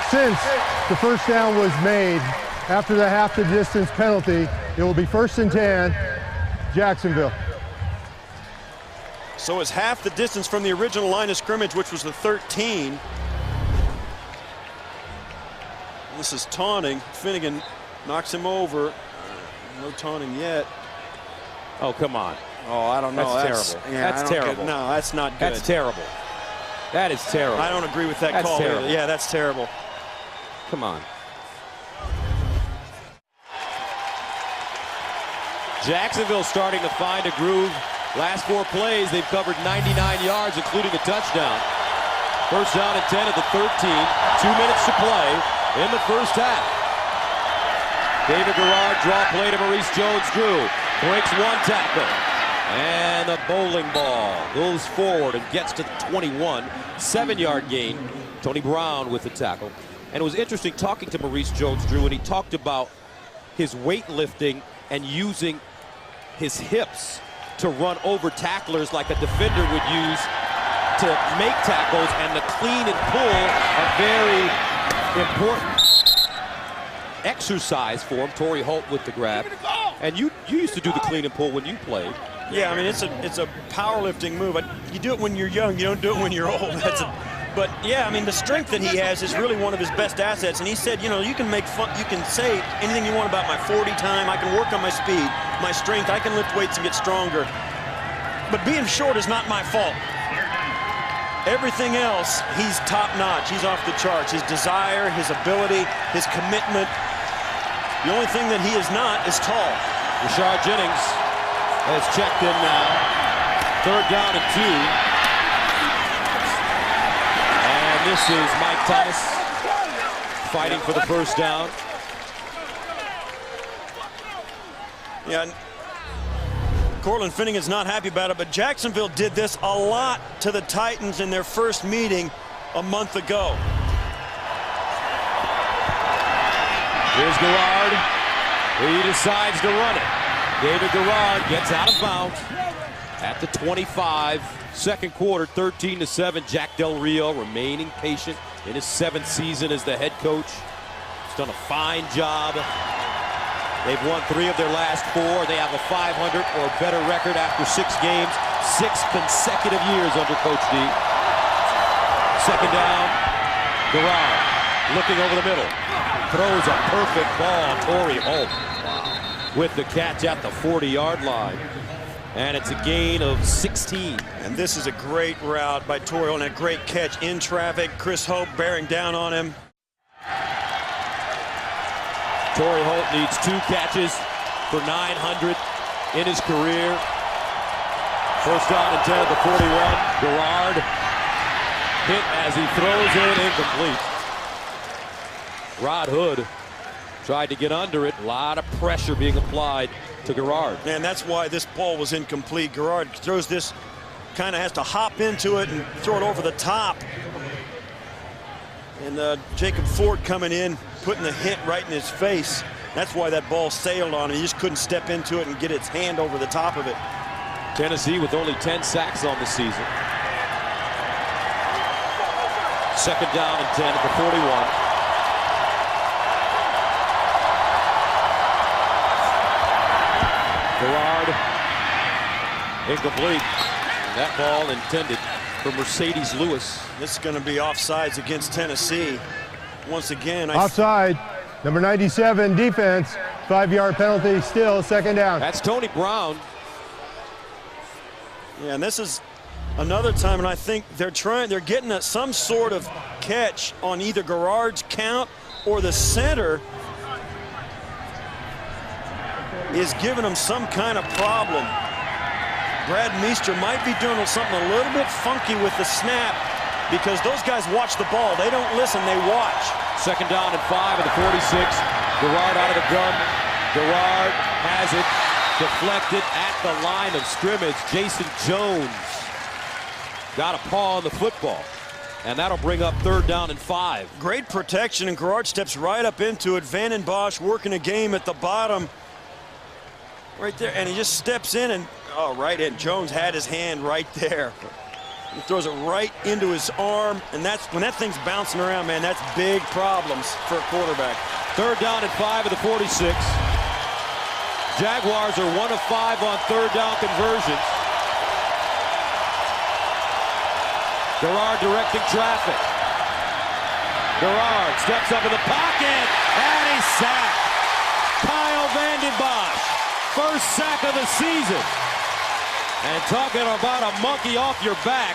Since the first down was made after the half the distance penalty, it will be 1st and 10, Jacksonville. So it's half the distance from the original line of scrimmage, which was the 13. This is taunting. Finnegan knocks him over. No taunting yet. Oh, come on. Oh, I don't know. That's terrible. Yeah, that's terrible. No, that's not good. That's terrible. That is terrible. I don't agree with that That's call. terrible. Yeah, that's terrible. Come on. Jacksonville starting to find a groove. Last 4 plays, they've covered 99 yards, including a touchdown. First down and 10 at the 13. 2 minutes to play in the first half. David Garrard, draw play to Maurice Jones-Drew. Breaks 1 tackle. And the bowling ball goes forward and gets to the 21. 7-yard gain. Tony Brown with the tackle. And it was interesting talking to Maurice Jones-Drew, and he talked about his weightlifting and using his hips to run over tacklers like a defender would use to make tackles, and the clean and pull are very important exercise for him. Torrey Holt with the grab. And you used to do the clean and pull when you played. Yeah, I mean, it's a powerlifting move. You do it when you're young. You don't do it when you're old. But yeah, I mean, the strength that he has is really one of his best assets. And he said, you know, you can make fun, you can say anything you want about my 40 time. I can work on my speed, my strength. I can lift weights and get stronger. But being short is not my fault. Everything else, he's top notch. He's off the charts. His desire, his ability, his commitment. The only thing that he is not is tall. Rashard Jennings has checked in now. 3rd down and 2. And this is Mike Thomas fighting for the 1st down. Yeah, Cortland Finnegan's not happy about it, but Jacksonville did this a lot to the Titans in their first meeting a month ago. Here's Garrard. He decides to run it. David Garrard gets out of bounds at the 25. 2nd quarter, 13-7. Jack Del Rio remaining patient in his 7th season as the head coach. He's done a fine job. They've won 3 of their last 4. They have a 500 or better record after 6 games. 6 consecutive years under Coach D. 2nd down, Garrard looking over the middle. Throws a perfect ball. Torrey Holt with the catch at the 40-yard line. And it's a gain of 16. And this is a great route by Torrey Holt and a great catch in traffic. Chris Hope bearing down on him. Torrey Holt needs 2 catches for 900 in his career. 1st down and 10 at the 41. Garrard hit as he throws it incomplete. Rod Hood tried to get under it. A lot of pressure being applied to Garrard. And that's why this ball was incomplete. Garrard throws this, kind of has to hop into it and throw it over the top. And Jacob Ford coming in, putting the hit right in his face. That's why that ball sailed on him. He just couldn't step into it and get its hand over the top of it. Tennessee with only 10 sacks on the season. 2nd down and 10 at the 41. Garrard, incomplete. That ball intended for Mercedes Lewis. This is going to be offsides against Tennessee. Once again, offside. Number 97, defense. 5-yard penalty, still 2nd down. That's Tony Brown. Yeah, and this is another time, and I think they're getting at some sort of catch on either Garrard's count or the center is giving them some kind of problem. Brad Meester might be doing something a little bit funky with the snap because those guys watch the ball. They don't listen, they watch. 2nd down and 5 at the 46. Garrard out of the gun. Garrard has it deflected at the line of scrimmage. Jason Jones got a paw on the football. And that'll bring up 3rd down and 5. Great protection, and Garrard steps right up into it. Vanden Bosch working a game at the bottom. Right there, and he just steps in and, oh, right in. Jones had his hand right there. He throws it right into his arm, and that's when that thing's bouncing around, man, that's big problems for a quarterback. 3rd down and 5 at the 46. Jaguars are 1 of 5 on 3rd down conversions. Garrard directing traffic. Garrard steps up in the pocket, and he's sacked. Kyle Vanden Bosch. 1st sack of the season. And talking about a monkey off your back.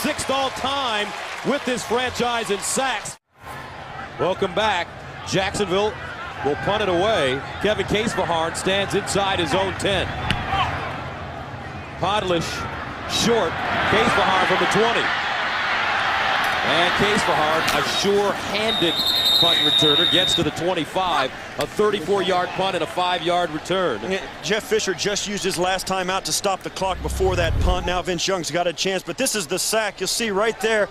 6th all time with this franchise in sacks. Welcome back. Jacksonville will punt it away. Kevin Casefaharn stands inside his own 10. Podlish short. Casefaharn from the 20. And Casefaharn, a sure-handed punt returner, gets to the 25. A 34-yard punt and a 5-yard return. Jeff Fisher just used his last time out to stop the clock before that punt. Now Vince Young's got a chance, but this is the sack. You'll see right there.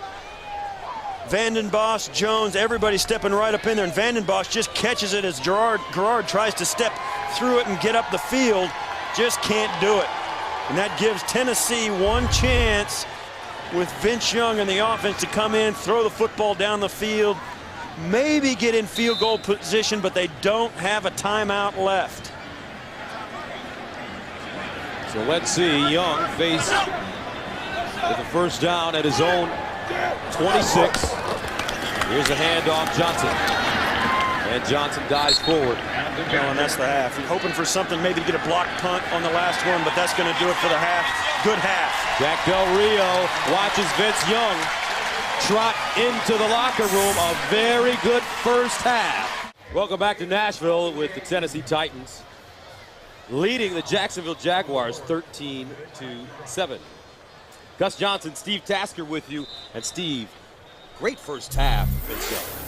Vanden Bosch, Jones, everybody stepping right up in there, and Vanden Bosch just catches it as Garrard tries to step through it and get up the field. Just can't do it. And that gives Tennessee one chance with Vince Young and the offense to come in, throw the football down the field, maybe get in field goal position, but they don't have a timeout left. So let's see Young face with the 1st down at his own 26. Here's a handoff, Johnson. And Johnson dives forward. And that's the half. You're hoping for something, maybe to get a block punt on the last one, but that's going to do it for the half. Good half. Jack Del Rio watches Vince Young trot into the locker room. A very good 1st half. Welcome back to Nashville with the Tennessee Titans leading the Jacksonville Jaguars 13-7. Gus Johnson, Steve Tasker with you. And Steve, great first half.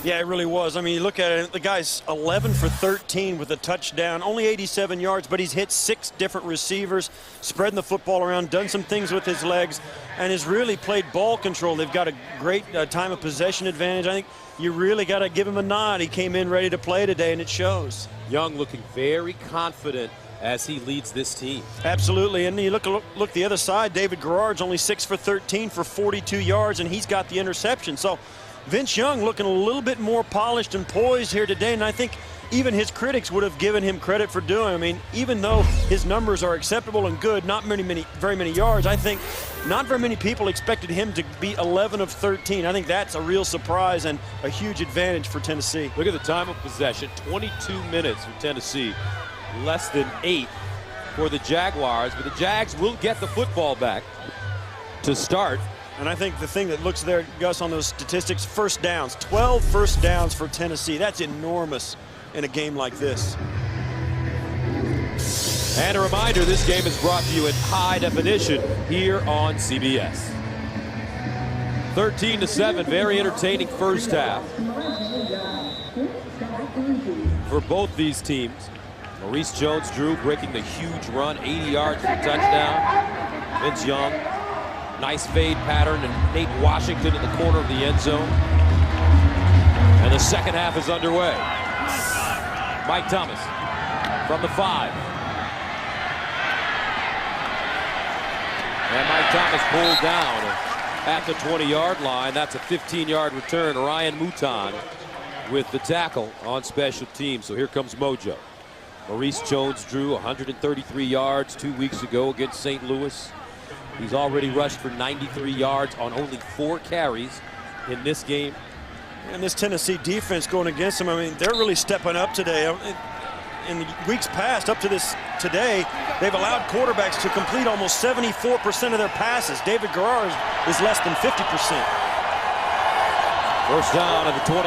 Yeah, it really was. I mean, you look at it, the guy's 11 for 13 with a touchdown, only 87 yards, but he's hit 6 different receivers, spreading the football around, done some things with his legs, and has really played ball control. They've got a great time of possession advantage. I think you really got to give him a nod. He came in ready to play today, and it shows. Young looking very confident as he leads this team. Absolutely, and you look the other side. David Garrard's only 6 for 13 for 42 yards, and he's got the interception. So Vince Young looking a little bit more polished and poised here today, and I think even his critics would have given him credit for doing. I mean, even though his numbers are acceptable and good, not very many yards, I think not very many people expected him to be 11 of 13. I think that's a real surprise and a huge advantage for Tennessee. Look at the time of possession, 22 minutes for Tennessee. Less than 8 for the Jaguars, but the Jags will get the football back to start. And I think the thing that looks there, Gus, on those statistics, first downs, 12 first downs for Tennessee. That's enormous in a game like this. And a reminder, this game is brought to you in high definition here on CBS. 13-7, very entertaining first half for both these teams. Maurice Jones-Drew breaking the huge run, 80 yards for a touchdown. Vince Young, nice fade pattern, and Nate Washington in the corner of the end zone. And the second half is underway. Mike Thomas from the 5. And Mike Thomas pulled down at the 20-yard line. That's a 15-yard return. Ryan Mouton with the tackle on special teams. So here comes Mojo. Maurice Jones-Drew, 133 yards 2 weeks ago against St. Louis. He's already rushed for 93 yards on only 4 carries in this game. And this Tennessee defense going against them, I mean, they're really stepping up today. In the weeks past, up to this today, they've allowed quarterbacks to complete almost 74% of their passes. David Garrard is less than 50%. First down at the 21.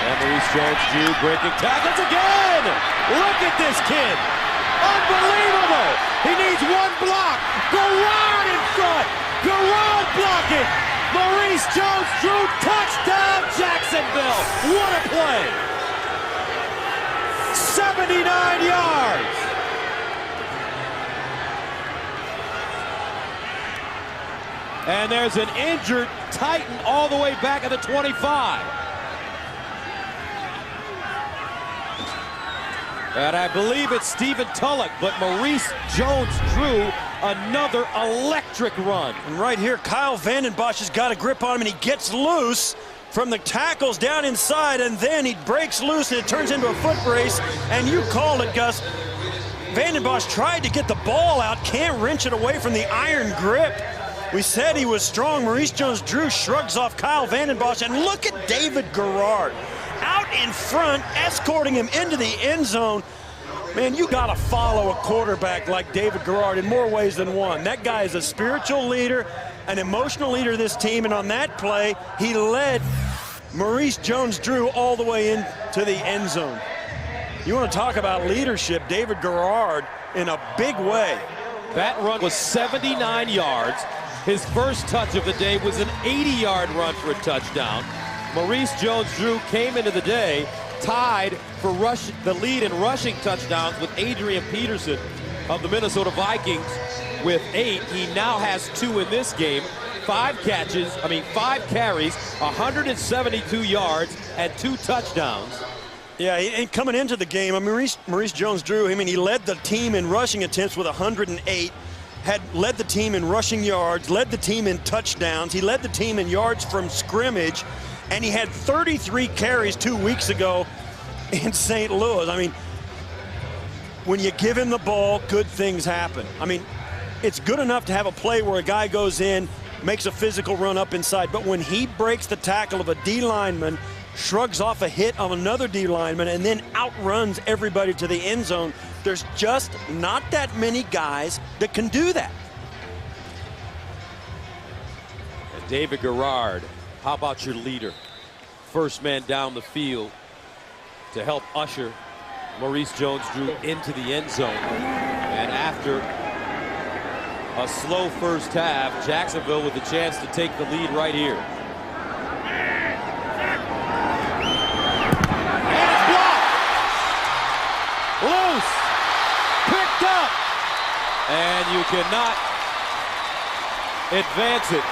And Maurice Jones-Drew breaking tackles again. Look at this kid. Unbelievable. He needs one block. Garrard in front. Garrard blocking. Maurice Jones-Drew, touchdown Jacksonville. What a play. 79 yards. And there's an injured Titan all the way back at the 25. And I believe it's Stephen Tulloch, but Maurice Jones-Drew, another electric run. And right here, Kyle Vanden Bosch has got a grip on him, and he gets loose from the tackles down inside, and then he breaks loose, and it turns into a foot race. And you called it, Gus. Vanden Bosch tried to get the ball out, can't wrench it away from the iron grip. We said he was strong. Maurice Jones-Drew shrugs off Kyle Vanden Bosch, and look at David Garrard out in front, escorting him into the end zone. Man, you got to follow a quarterback like David Garrard in more ways than one. That guy is a spiritual leader, an emotional leader of this team, and on that play, he led Maurice Jones-Drew all the way into the end zone. You want to talk about leadership, David Garrard in a big way. That run was 79 yards. His first touch of the day was an 80-yard run for a touchdown. Maurice Jones-Drew came into the day tied for the lead in rushing touchdowns with Adrian Peterson of the Minnesota Vikings with 8. He now has 2 in this game. 5 carries, 172 yards, and 2 touchdowns. Yeah, and coming into the game, Maurice Jones-Drew, he led the team in rushing attempts with 108. Had led the team in rushing yards, led the team in touchdowns. He led the team in yards from scrimmage. And he had 33 carries 2 weeks ago in St. Louis. I mean, when you give him the ball, good things happen. I mean, it's good enough to have a play where a guy goes in, makes a physical run up inside, but when he breaks the tackle of a D lineman, shrugs off a hit of another D lineman, and then outruns everybody to the end zone, there's just not that many guys that can do that. And David Garrard, how about your leader? First man down the field to help usher Maurice Jones-Drew into the end zone. And after a slow first half. Jacksonville with a chance to take the lead right here. And it's blocked. Loose. Picked up. And you cannot advance it.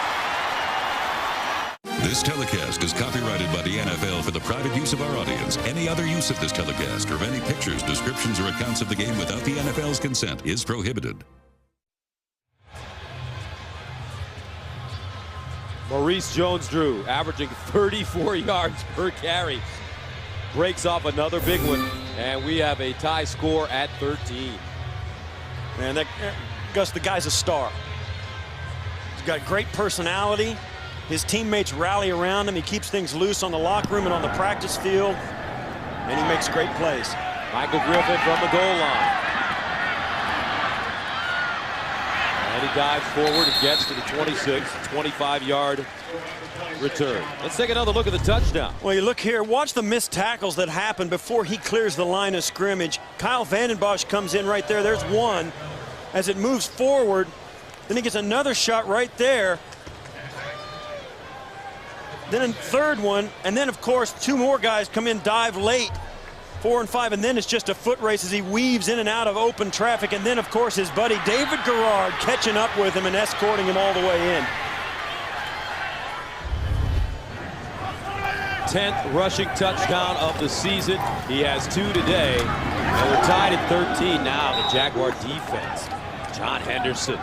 This telecast is copyrighted by the NFL for the private use of our audience. Any other use of this telecast or of any pictures, descriptions, or accounts of the game without the NFL's consent is prohibited. Maurice Jones-Drew averaging 34 yards per carry. Breaks off another big one, and we have a tie score at 13. Man, Gus, the guy's a star. He's got great personality. His teammates rally around him. He keeps things loose on the locker room and on the practice field, and he makes great plays. Michael Griffin from the goal line. And he dives forward and gets to the 26, 25-yard return. Let's take another look at the touchdown. Well, you look here, watch the missed tackles that happen before he clears the line of scrimmage. Kyle Vanden Bosch comes in right there. There's one. As it moves forward, then he gets another shot right there. Then a third one, and then, of course, two more guys come in, dive late, 4 and 5, and then it's just a foot race as he weaves in and out of open traffic. And then, of course, his buddy David Garrard catching up with him and escorting him all the way in. 10th rushing touchdown of the season. He has 2 today, and we're tied at 13 now. The Jaguar defense. John Henderson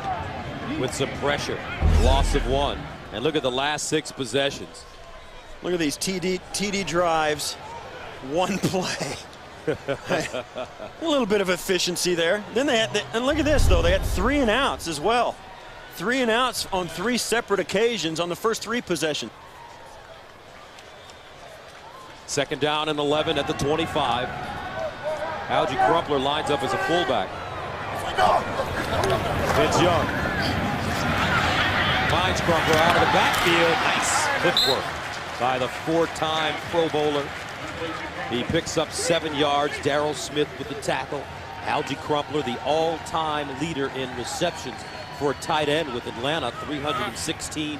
with some pressure. Loss of 1. And look at the last 6 possessions. Look at these TD drives, 1 play. A little bit of efficiency there. Then they had, and look at this though, they had 3 and outs as well. 3 and outs on 3 separate occasions on the first 3 possessions. Second down and 11 at the 25. Algie Crumpler lines up as a fullback. Vince Young finds Crumpler out of the backfield. Nice footwork by the 4-time Pro Bowler. He picks up 7 yards. Darrell Smith with the tackle. Algie Crumpler, the all-time leader in receptions for a tight end with Atlanta, 316.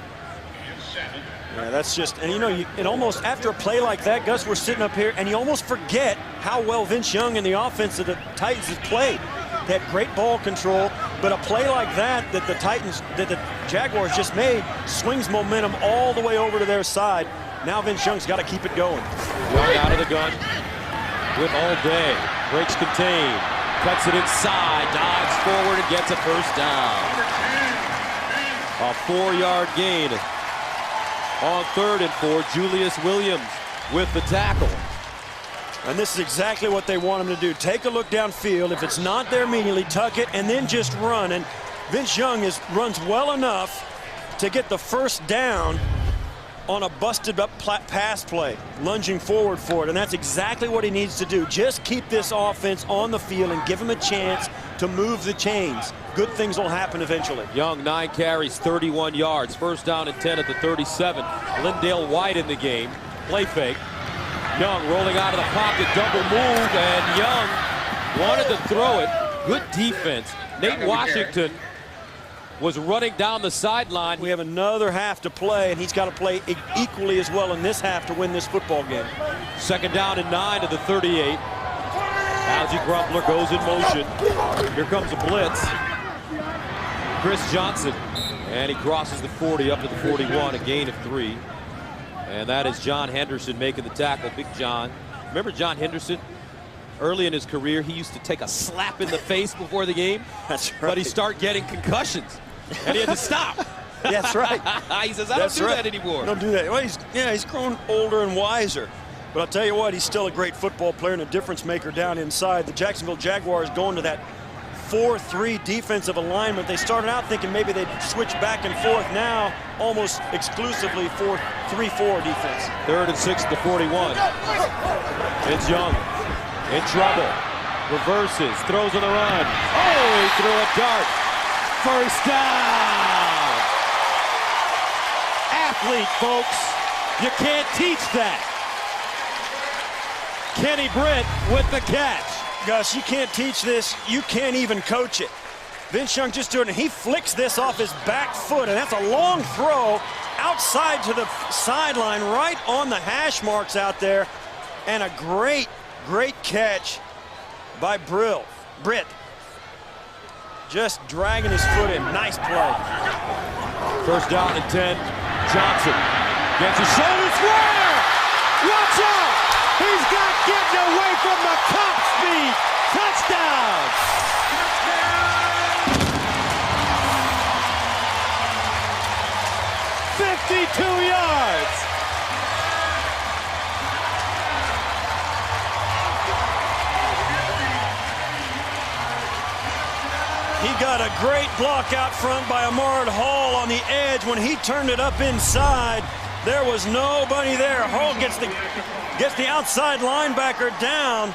Yeah, that's just, and you know, it almost, after a play like that, Gus, we're sitting up here, and you almost forget how well Vince Young and the offense of the Titans has played. They had great ball control, but a play like that the Jaguars just made swings momentum all the way over to their side. Now Vince Young's got to keep it going. Young out of the gun with all day. Breaks contain. Cuts it inside. Dives forward and gets a first down. A 4-yard gain. On 3rd and 4, Julius Williams with the tackle. And this is exactly what they want him to do. Take a look downfield. If it's not there immediately, tuck it and then just run. And Vince Young runs well enough to get the first down on a busted up pass play, lunging forward for it. And that's exactly what he needs to do. Just keep this offense on the field and give him a chance to move the chains. Good things will happen eventually. Young, 9 carries, 31 yards. First down and 10 at the 37. Lindale White in the game. Play fake. Young rolling out of the pocket, double move, and Young wanted to throw it. Good defense. Nate Washington was running down the sideline. We have another half to play, and he's got to play equally as well in this half to win this football game. Second down and 9 to the 38. Algie Crumpler goes in motion. Here comes a blitz. Chris Johnson, and he crosses the 40 up to the 41, a gain of 3. And that is John Henderson making the tackle. Big John. Remember John Henderson? Early in his career, he used to take a slap in the face before the game. That's right. But he started getting concussions, and he had to stop. That's right. He says, I don't do that anymore. Don't do that. Well, he's grown older and wiser. But I'll tell you what, he's still a great football player and a difference maker down inside. The Jacksonville Jaguars going to that 4-3 defensive alignment. They started out thinking maybe they'd switch back and forth. Now almost exclusively 3-4 defense. 3rd and 6 to 41. Vince Young in trouble. Reverses, throws on the run. Oh, he threw a dart. First down. Athlete, folks. You can't teach that. Kenny Britt with the catch. Gus, you can't teach this. You can't even coach it. Vince Young just doing it. He flicks this off his back foot, and that's a long throw outside to the sideline, right on the hash marks out there. And a great, great catch by Britt. Just dragging his foot in. Nice play. First down and 10. Johnson gets his shoulder square. Watch out! He's got getting away from the top speed. Touchdown! 52 yards. He got a great block out front by Amard Hall on the edge. When he turned it up inside, there was nobody there. Hall gets the outside linebacker down,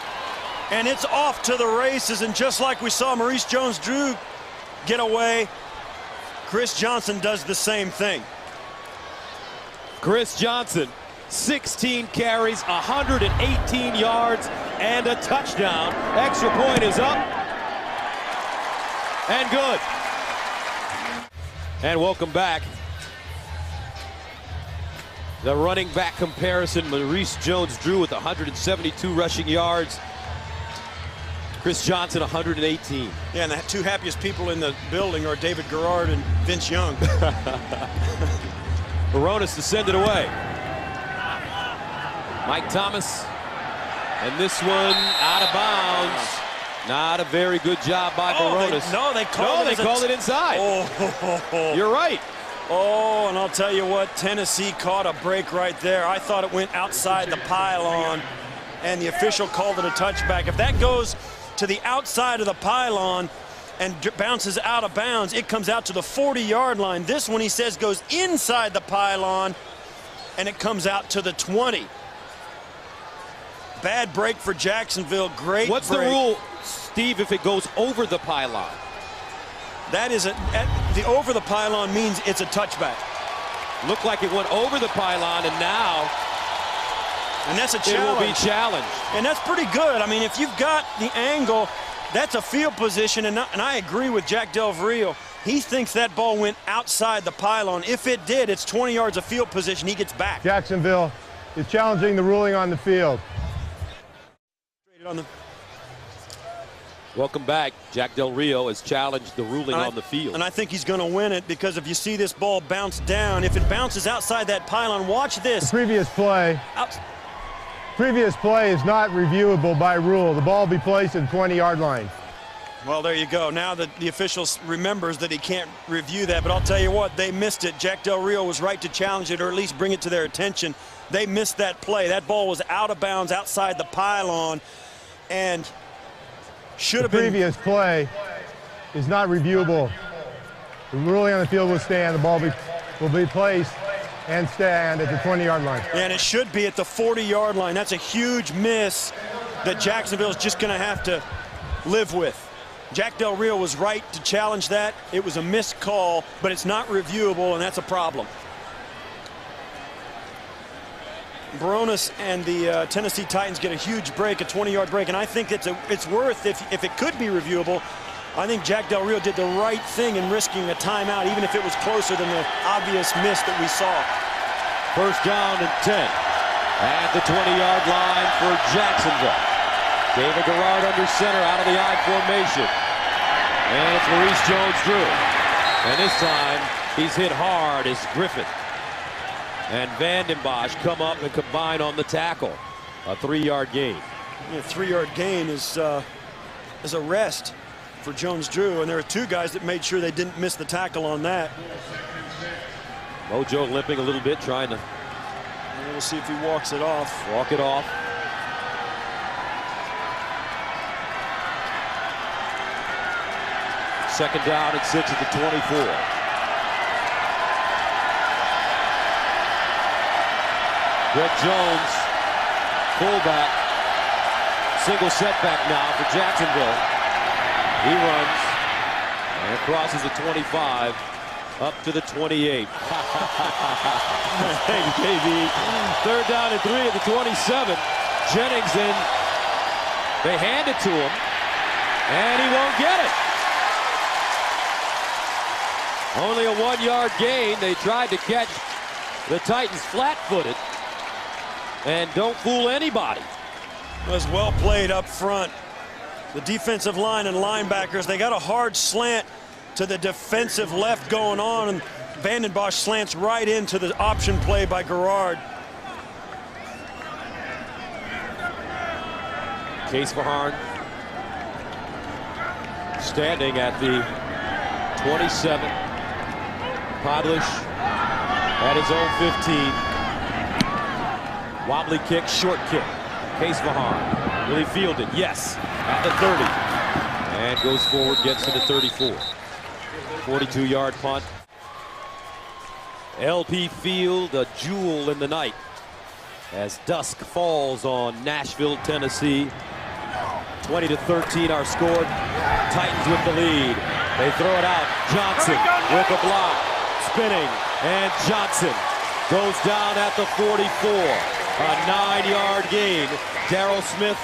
and it's off to the races. And just like we saw Maurice Jones-Drew get away, Chris Johnson does the same thing. Chris Johnson, 16 carries, 118 yards, and a touchdown. Extra point is up. And good. And welcome back. The running back comparison, Maurice Jones-Drew with 172 rushing yards. Chris Johnson, 118. Yeah, and the two happiest people in the building are David Garrard and Vince Young. Baronis to send it away. Mike Thomas. And this one out of bounds. Not a very good job by Baronis. They called it inside. Oh. You're right. Oh, and I'll tell you what, Tennessee caught a break right there. I thought it went outside the pylon, and the official called it a touchback. If that goes to the outside of the pylon and bounces out of bounds, it comes out to the 40-yard line. This one, he says, goes inside the pylon, and it comes out to the 20. Bad break for Jacksonville. Great What's break. the rule, Steve, if it goes over the pylon? That is the over the pylon means it's a touchback. Looked like it went over the pylon, and now that's a challenge. It will be challenged. And that's pretty good. I mean, if you've got the angle, that's a field position, and I agree with Jack Del Rio. He thinks that ball went outside the pylon. If it did, it's 20 yards of field position. He gets back. Jacksonville is challenging the ruling on the field. Welcome back. Jack Del Rio has challenged the ruling on the field. And I think he's going to win it, because if you see this ball bounce down, if it bounces outside that pylon, watch this. The previous play is not reviewable by rule. The ball will be placed at the 20-yard line. Well, there you go. Now that the official remembers that he can't review that, but I'll tell you what, they missed it. Jack Del Rio was right to challenge it, or at least bring it to their attention. They missed that play. That ball was out of bounds outside the pylon, and should have been. The previous play is not reviewable. The ruling on the field will stand. The ball will be placed and stand at the 20-yard line. And it should be at the 40-yard line. That's a huge miss that Jacksonville's just going to have to live with. Jack Del Rio was right to challenge that. It was a missed call, but it's not reviewable, and that's a problem. Baronis and the Tennessee Titans get a huge break, a 20-yard break, and I think it's worth, if it could be reviewable, I think Jack Del Rio did the right thing in risking a timeout, even if it was closer than the obvious miss that we saw. First down and 10 at the 20-yard line for Jacksonville. David Garrard under center out of the I formation. And it's Maurice Jones-Drew. And this time he's hit hard as Griffin and Vanden Bosch come up and combine on the tackle. A 3-yard gain. Yeah, 3-yard gain is a rest for Jones-Drew, and there are two guys that made sure they didn't miss the tackle on that. Mojo limping a little bit, trying to. And we'll see if he walks it off. Walk it off. Second down and 6 at the 24. Brett Jones, fullback, single setback now for Jacksonville. He runs and crosses the 25 up to the 28. Hey, baby. Third down and 3 at the 27. Jennings in. They hand it to him, and he won't get it. Only a 1-yard gain. They tried to catch the Titans flat-footed. And don't fool anybody. It was well played up front. The defensive line and linebackers, they got a hard slant to the defensive left going on, and Vanden Bosch slants right into the option play by Garrard. Case Vaharn standing at the 27. Podlish at his own 15. Wobbly kick, short kick. Case Vaharn. Will he field it? Yes. At the 30. And goes forward, gets to the 34. 42-yard punt. LP Field, a jewel in the night as dusk falls on Nashville, Tennessee. 20-13 our score. Titans with the lead. They throw it out. Johnson with the block. Spinning. And Johnson goes down at the 44. A 9-yard gain. Darryl Smith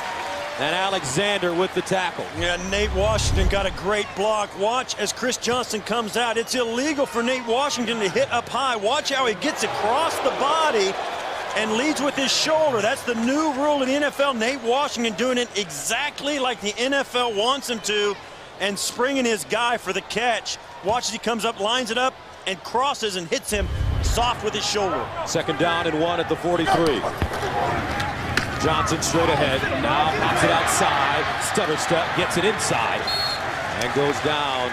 and Alexander with the tackle. Yeah, Nate Washington got a great block. Watch as Chris Johnson comes out. It's illegal for Nate Washington to hit up high. Watch how he gets across the body and leads with his shoulder. That's the new rule in the NFL. Nate Washington doing it exactly like the NFL wants him to and springing his guy for the catch. Watch as he comes up, lines it up, and crosses and hits him soft with his shoulder. 2nd down and 1 at the 43. Johnson straight ahead, now pops it outside, stutter step, gets it inside, and goes down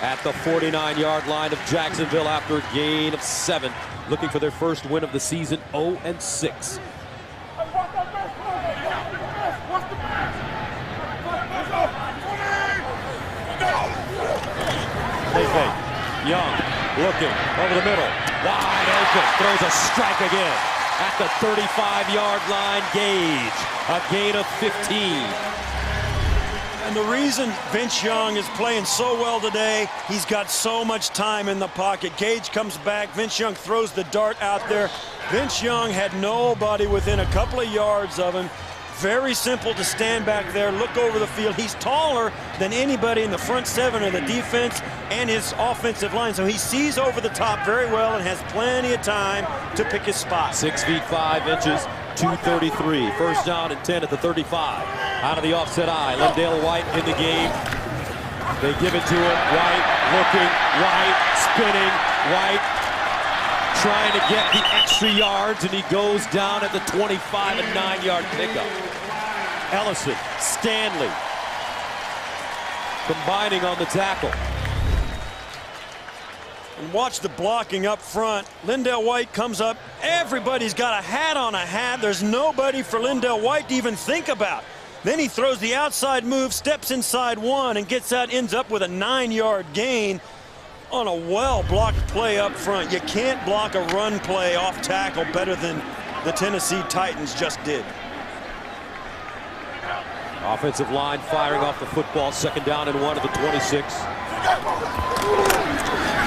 at the 49-yard line of Jacksonville after a gain of 7, looking for their first win of the season, 0-6. They fake. Young looking over the middle, wide open, throws a strike again. At the 35-yard line, Gage, a gain of 15. And the reason Vince Young is playing so well today, he's got so much time in the pocket. Gage comes back, Vince Young throws the dart out there. Vince Young had nobody within a couple of yards of him. Very simple to stand back there, look over the field. He's taller than anybody in the front 7 of the defense and his offensive line, so he sees over the top very well and has plenty of time to pick his spot. 6 feet 5 inches, 233. First down and 10 at the 35. Out of the offset eye, Lindale White in the game. They give it to him. White looking, White spinning, White trying to get the extra yards, and he goes down at the 25, a 9-yard pickup. Ellison, Stanley combining on the tackle. And watch the blocking up front. Lindale White comes up. Everybody's got a hat on a hat. There's nobody for Lindale White to even think about. Then he throws the outside move, steps inside 1, and gets out, ends up with a 9-yard gain on a well-blocked play up front. You can't block a run play off tackle better than the Tennessee Titans just did. Offensive line firing off the football. 2nd down and 1 at the 26.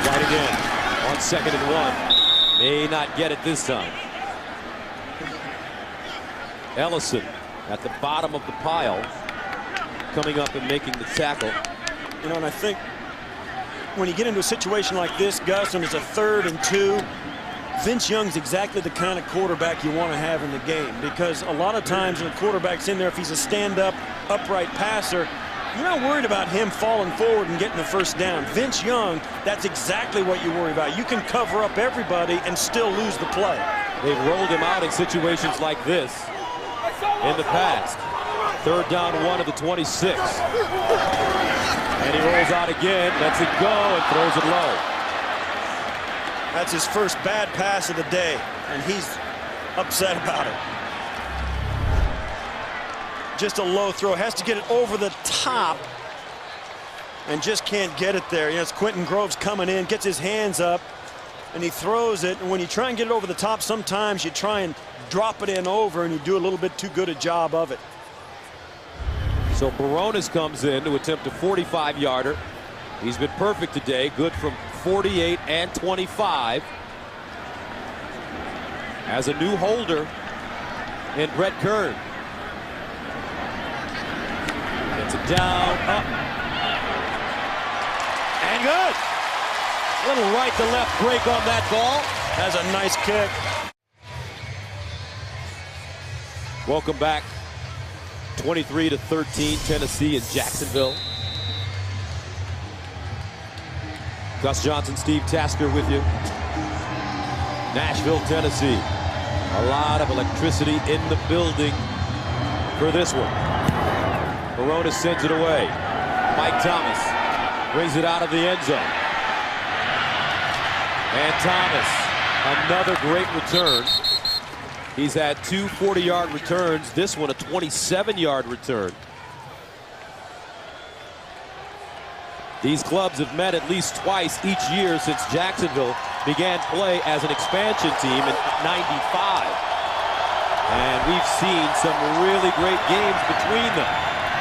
Right again on 2nd and 1. May not get it this time. Ellison at the bottom of the pile, coming up and making the tackle. You know, and I think when you get into a situation like this, Gus, and it's a 3rd and 2, Vince Young's exactly the kind of quarterback you want to have in the game, because a lot of times when a quarterback's in there, if he's a stand-up, upright passer, you're not worried about him falling forward and getting the first down. Vince Young, that's exactly what you worry about. You can cover up everybody and still lose the play. They've rolled him out in situations like this in the past. 3rd down 1 at the 26. And he rolls out again, lets it go, and throws it low. That's his first bad pass of the day, and he's upset about it. Just a low throw. Has to get it over the top and just can't get it there. You know, it's Quentin Groves coming in, gets his hands up, and he throws it. And when you try and get it over the top, sometimes you try and drop it in over, and you do a little bit too good a job of it. So Barones comes in to attempt a 45-yarder. He's been perfect today, good from 48 and 25. As a new holder in Brett Kern. Gets it down, up, and good. Little right to left break on that ball. Has a nice kick. Welcome back. 23-13, Tennessee and Jacksonville. Gus Johnson, Steve Tasker with you. Nashville, Tennessee. A lot of electricity in the building for this one. Verona sends it away. Mike Thomas brings it out of the end zone. And Thomas, another great return. He's had two 40-yard returns. This one a 27-yard return. These clubs have met at least twice each year since Jacksonville began play as an expansion team in '95. And we've seen some really great games between them.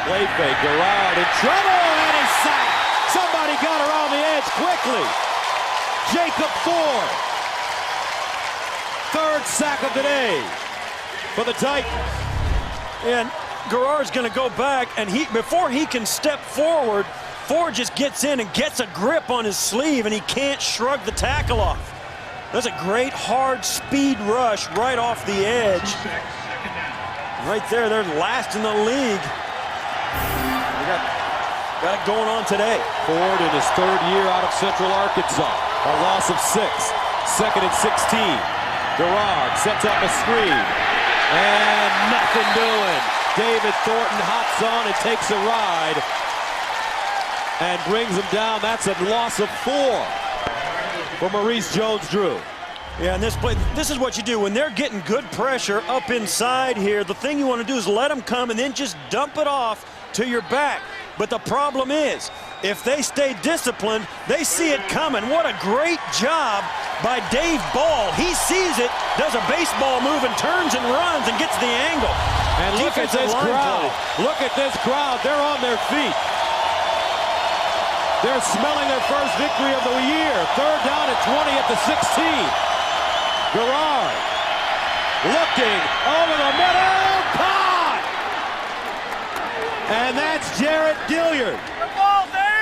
Play fake, Garrard in trouble, and he's sacked. Somebody got around the edge quickly. Jacob Ford. Third sack of the day for the Titans. And Garrard's going to go back, and before he can step forward, Ford just gets in and gets a grip on his sleeve, and he can't shrug the tackle off. That's a great hard speed rush right off the edge. Right there, they're last in the league. They got it going on today. Ford in his third year out of Central Arkansas. A loss of 6. Second and 16. Garrard sets up a screen. And nothing doing. David Thornton hops on and takes a ride. And brings him down. That's a loss of 4 for Maurice Jones-Drew. Yeah, and this is what you do when they're getting good pressure up inside here. The thing you want to do is let them come and then just dump it off to your back. But the problem is, if they stay disciplined, they see it coming. What a great job by Dave Ball. He sees it, does a baseball move, and turns and runs and gets the angle. And look at this crowd. Look at this crowd. They're on their feet. They're smelling their first victory of the year. Third down at 20 at the 16. Garrard looking over the middle. Caught! And that's Jarrett Gilliard,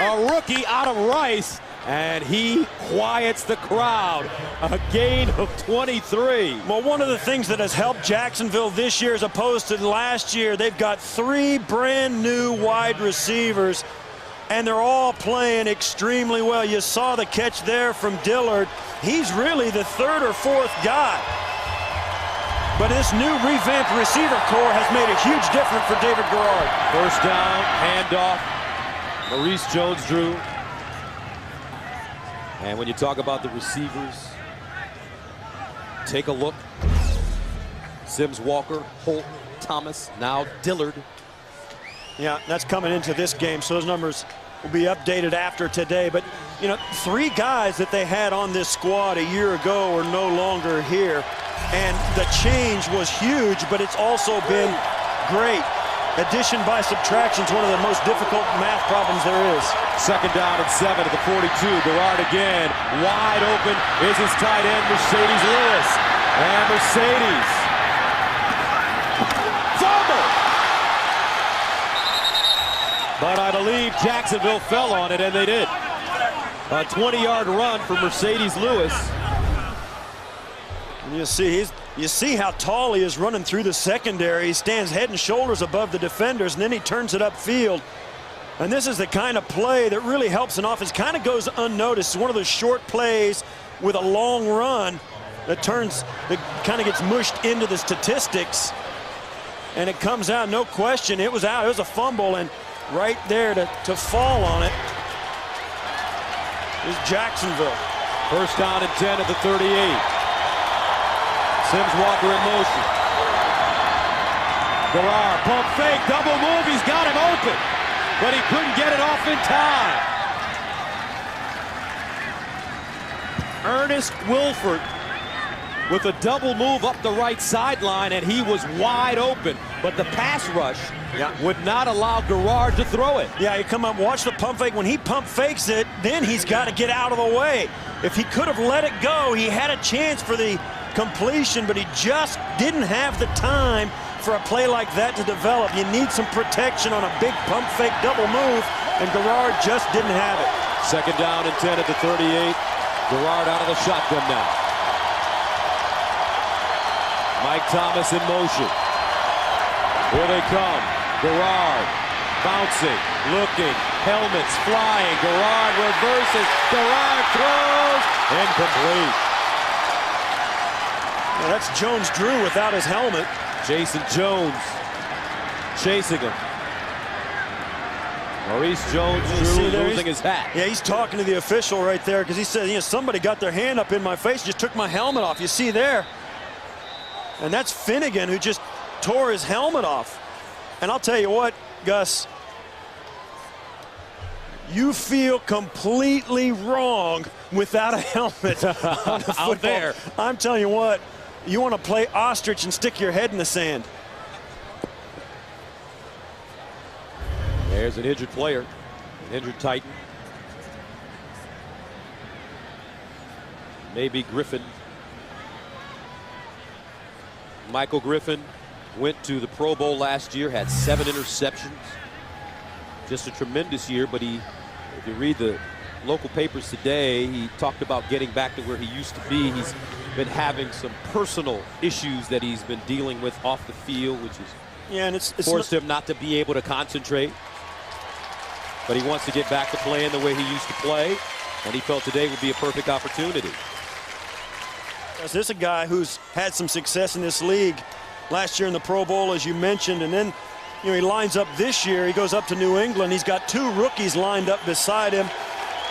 a rookie out of Rice. And he quiets the crowd. A gain of 23. Well, one of the things that has helped Jacksonville this year as opposed to last year, they've got 3 brand new wide receivers. And they're all playing extremely well. You saw the catch there from Dillard. He's really the 3rd or 4th guy. But this new revamped receiver core has made a huge difference for David Garrard. First down, handoff, Maurice Jones-Drew. And when you talk about the receivers, take a look. Sims, Walker, Holt, Thomas, now Dillard. Yeah, that's coming into this game, so those numbers will be updated after today. But, you know, 3 guys that they had on this squad a year ago are no longer here. And the change was huge, but it's also been great. Addition by subtraction is one of the most difficult math problems there is. Second down and 7 at the 42. Garrard again. Wide open is his tight end, Mercedes Lewis. And Mercedes. Fumble! But I believe Jacksonville fell on it, and they did. A 20-yard run for Mercedes Lewis. And you see how tall he is running through the secondary. He stands head and shoulders above the defenders, and then he turns it upfield. And this is the kind of play that really helps an offense. Kind of goes unnoticed. It's one of those short plays with a long run that kind of gets mushed into the statistics. And it comes out, no question. It was out. It was a fumble, and right there to fall on it is Jacksonville. First down and 10 at the 38. Sims, Walker in motion. Garrard, pump fake, double move. He's got him open, but he couldn't get it off in time. Ernest Wilford with a double move up the right sideline, and he was wide open. But the pass rush would not allow Garrard to throw it. Yeah, you come up, watch the pump fake. When he pump fakes it, then he's got to get out of the way. If he could have let it go, he had a chance for the completion, but he just didn't have the time for a play like that to develop. You need some protection on a big pump fake double move, and Garrard just didn't have it. Second down and 10 at the 38. Garrard out of the shotgun now. Mike Thomas in motion. Here they come. Garrard bouncing, looking, helmets flying. Garrard reverses. Garrard throws. Incomplete. Well, that's Jones-Drew without his helmet. Jason Jones chasing him. Maurice Jones-Drew losing his hat. Yeah, he's talking to the official right there because he said, you know, somebody got their hand up in my face, just took my helmet off. You see there. And that's Finnegan who just tore his helmet off. And I'll tell you what, Gus, you feel completely wrong without a helmet on a football. Out there. I'm telling you what, you want to play ostrich and stick your head in the sand. There's an injured player, an injured Titan. Maybe Griffin. Michael Griffin went to the Pro Bowl last year, had 7 interceptions. Just a tremendous year, but if you read the local papers today, he talked about getting back to where he used to be. He's been having some personal issues that he's been dealing with off the field, which has forced him not to be able to concentrate. But he wants to get back to playing the way he used to play, and he felt today would be a perfect opportunity. This is a guy who's had some success in this league last year in the Pro Bowl, as you mentioned, and then he lines up this year. He goes up to New England. He's got 2 rookies lined up beside him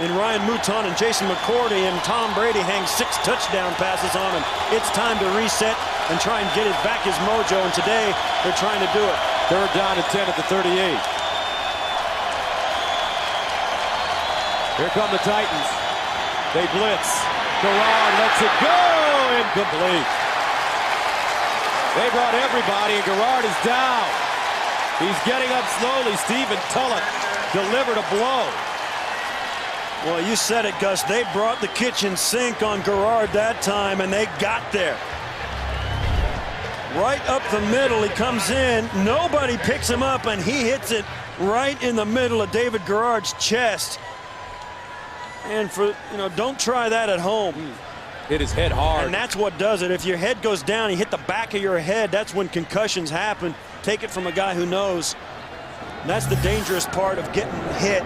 in Ryan Mouton and Jason McCourty, and Tom Brady hangs 6 touchdown passes on him. It's time to reset and try and get it back his mojo, and today they're trying to do it. 3rd down and 10 at the 38. Here come the Titans. They blitz. Garrard lets it go. Incomplete. They brought everybody, and Garrard is down. He's getting up slowly. Stephen Tulloch delivered a blow. Well, you said it, Gus. They brought the kitchen sink on Garrard that time, and they got there. Right up the middle, he comes in. Nobody picks him up, and he hits it right in the middle of David Garrard's chest. And don't try that at home. Hit his head hard. And that's what does it. If your head goes down, you hit the back of your head, that's when concussions happen. Take it from a guy who knows. And that's the dangerous part of getting hit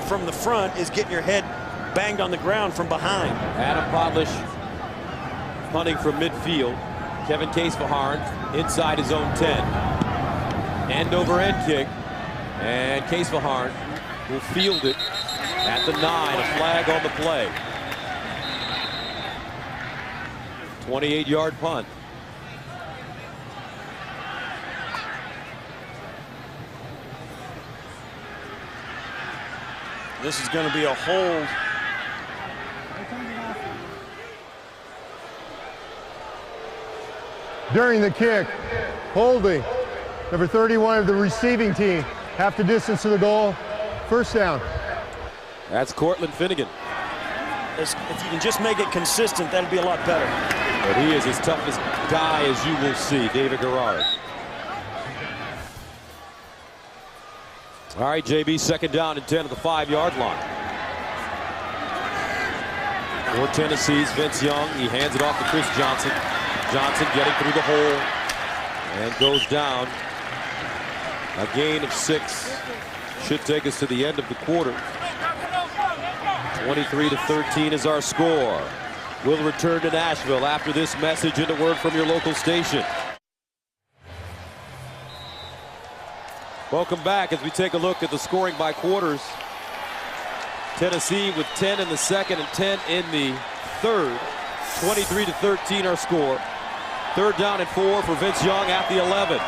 from the front, is getting your head banged on the ground from behind. Adam Podlish punting from midfield. Kevin Casefaharn inside his own 10. End over end kick. And Casefaharn will field it at the 9. A flag on the play. 28-yard punt. This is going to be a hold. During the kick, holding. Number 31 of the receiving team. Half the distance to the goal. 1st down. That's Cortland Finnegan. If you can just make it consistent, that'd be a lot better. But he is as tough a guy as you will see, David Garrard. All right, JB, 2nd down and 10 at the 5-yard line. For Tennessee's Vince Young. He hands it off to Chris Johnson. Johnson getting through the hole and goes down. A gain of 6 should take us to the end of the quarter. 23-13 is our score. We'll return to Nashville after this message and a word from your local station. Welcome back as we take a look at the scoring by quarters. Tennessee with 10 in the 2nd and 10 in the 3rd. 23-13 our score. 3rd down and 4 for Vince Young at the 11.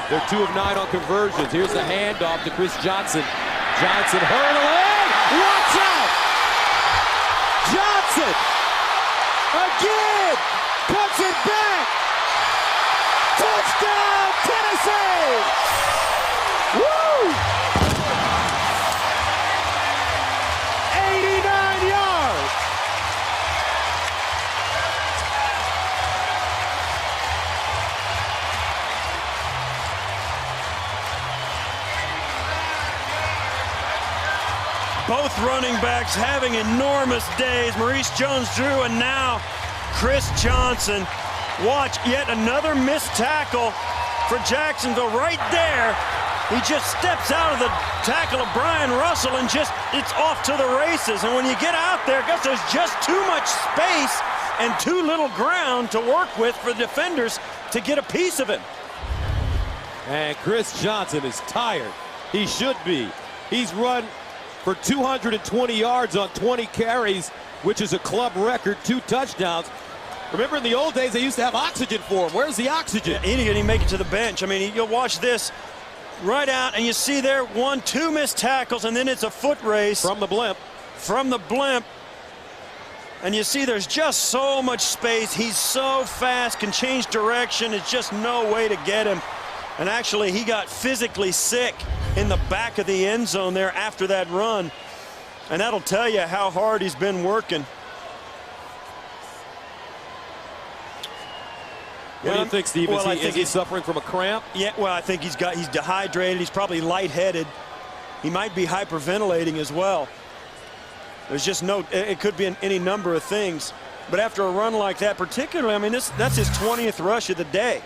They're 2 of 9 on conversions. Here's the handoff to Chris Johnson. Johnson hurdling. Watch out! Johnson again puts it back. Touchdown, Tennessee! Woo! 89 yards. Both running backs having enormous days. Maurice Jones-Drew and now Chris Johnson. Watch yet another missed tackle for Jacksonville right there. He just steps out of the tackle of Brian Russell and it's off to the races. And when you get out there, Gus, there's just too much space and too little ground to work with for defenders to get a piece of him. And Chris Johnson is tired. He should be. He's run for 220 yards on 20 carries, which is a club record, 2 touchdowns. Remember in the old days, they used to have oxygen for him. Where's the oxygen? He didn't make it to the bench. I mean, you'll watch this right out, and you see there 2 missed tackles, and then it's a foot race. From the blimp. From the blimp. And you see there's just so much space. He's so fast, can change direction. It's just no way to get him. And actually, he got physically sick in the back of the end zone there after that run. And that'll tell you how hard he's been working. What do you think, Steve? Is he suffering from a cramp? Yeah, well, I think he's dehydrated. He's probably lightheaded. He might be hyperventilating as well. There's just it could be any number of things. But after a run like that, particularly, I mean, that's his 20th rush of the day.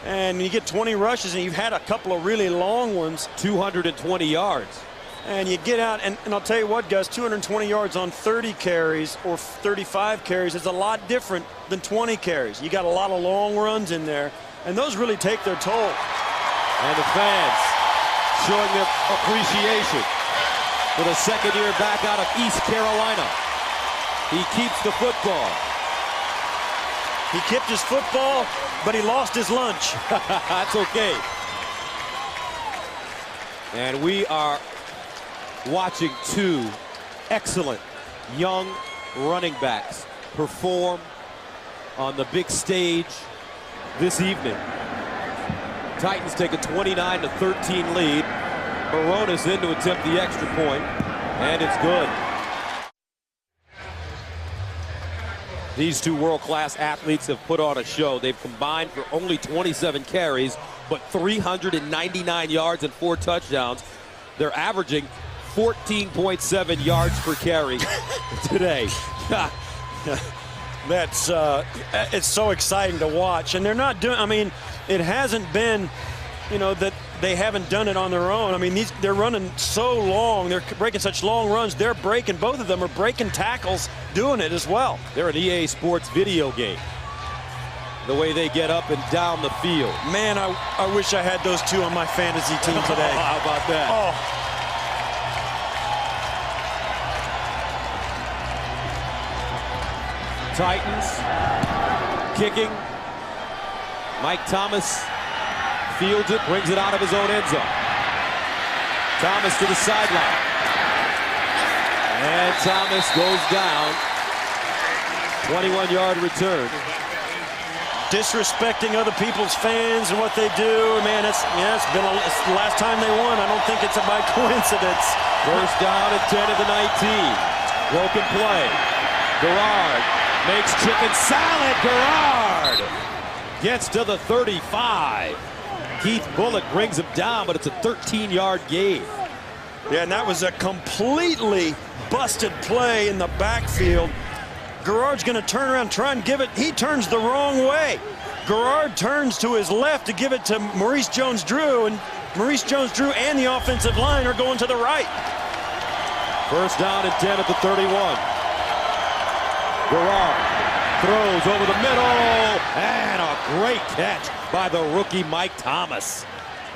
And you get 20 rushes, and you've had a couple of really long ones. 220 yards. And you get out, and I'll tell you what, Gus, 220 yards on 30 carries or 35 carries is a lot different than 20 carries. You got a lot of long runs in there, and those really take their toll. And the fans showing their appreciation for the second-year back out of East Carolina. He keeps the football. He kept his football, but he lost his lunch. That's okay. And we are watching 2 excellent young running backs perform on the big stage this evening. Titans take a 29-13 lead. Baronis in to attempt the extra point, and it's good. These 2 world-class athletes have put on a show. They've combined for only 27 carries, but 399 yards and 4 touchdowns. They're averaging 14.7 yards per carry today. That's it's so exciting to watch, and they're not doing. I mean, it hasn't been, that they haven't done it on their own. I mean, they're running so long, they're breaking such long runs. They're breaking, both of them are breaking tackles, doing it as well. They're an EA Sports video game. The way they get up and down the field. Man, I wish I had those 2 on my fantasy team today. How about that? Oh. Titans kicking. Mike Thomas fields it, brings it out of his own end zone. Thomas to the sideline. And Thomas goes down. 21-yard return. Disrespecting other people's fans and what they do. Man, it's been the last time they won. I don't think it's by coincidence. First down at 10 of the 19. Broken play. Garrard makes chicken salad. Garrard gets to the 35. Keith Bullock brings him down, but it's a 13-yard gain. Yeah, and that was a completely busted play in the backfield. Garrard's going to turn around, try and give it. He turns the wrong way. Garrard turns to his left to give it to Maurice Jones-Drew, and Maurice Jones-Drew and the offensive line are going to the right. First down and 10 at the 31. Garrard throws over the middle, and a great catch by the rookie Mike Thomas.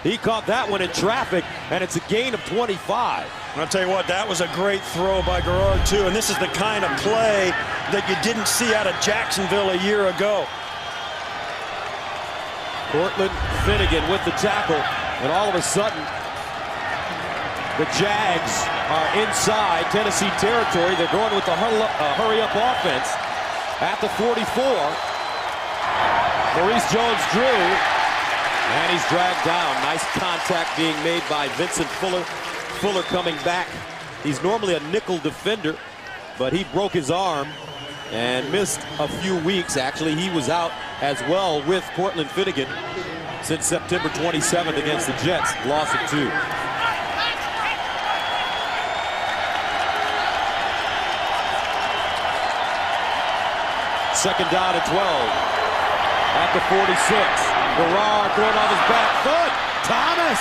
He caught that one in traffic, and it's a gain of 25. I'll tell you what, that was a great throw by Garrard, too, and this is the kind of play that you didn't see out of Jacksonville a year ago. Cortland Finnegan with the tackle, and all of a sudden, the Jags are inside Tennessee territory. They're going with the hurry-up offense at the 44. Maurice Jones-Drew, and he's dragged down. Nice contact being made by Vincent Fuller. Fuller coming back. He's normally a nickel defender, but he broke his arm and missed a few weeks. Actually, he was out as well with Cortland Finnegan since September 27th against the Jets. Loss of 2. Second down and 12. At the 46. Garrard throwing off his back foot. Thomas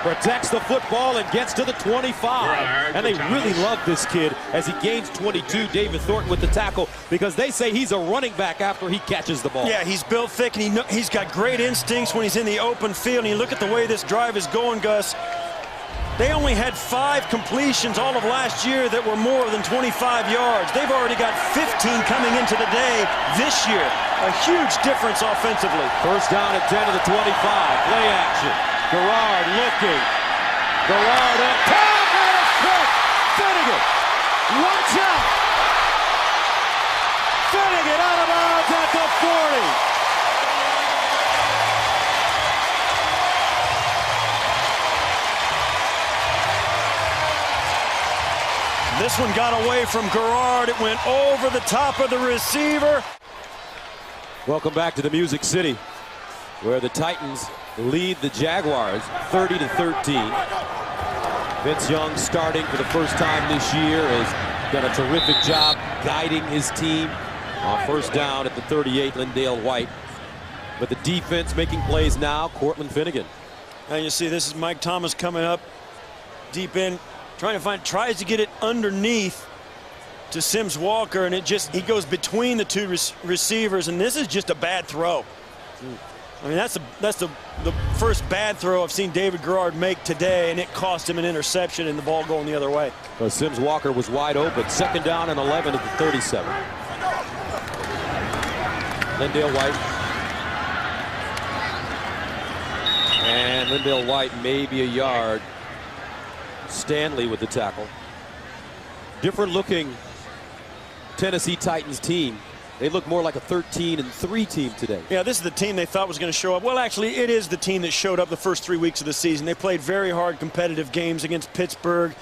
protects the football and gets to the 25. And they really love this kid as he gains 22. David Thornton with the tackle because they say he's a running back after he catches the ball. Yeah, he's built thick and he's got great instincts when he's in the open field. And you look at the way this drive is going, Gus. They only had 5 completions all of last year that were more than 25 yards. They've already got 15 coming into the day this year. A huge difference offensively. First down at 10 to the 25. Play action. Garrard looking. Garrard up top and it's quick. Finnegan. Watch out. Finnegan out of bounds at the 40. This one got away from Garrard. It went over the top of the receiver. Welcome back to the Music City, where the Titans lead the Jaguars 30-13. Vince Young, starting for the first time this year, has done a terrific job guiding his team on first down at the 38, Lindale White. But the defense making plays now, Cortland Finnegan. And you see this is Mike Thomas coming up deep in, tries to get it underneath to Sims Walker, and he goes between the two receivers, and this is just a bad throw. I mean, that's the first bad throw I've seen David Garrard make today, and it cost him an interception and the ball going the other way. Well, Sims Walker was wide open. Second down and 11 at the 37. Lindale White. And Lindale White maybe a yard. Stanley with the tackle. Different looking Tennessee Titans team. They look more like a 13-3 team today. Yeah, this is the team they thought was going to show up. Well, actually, it is the team that showed up the first 3 weeks of the season. They played very hard competitive games against Pittsburgh.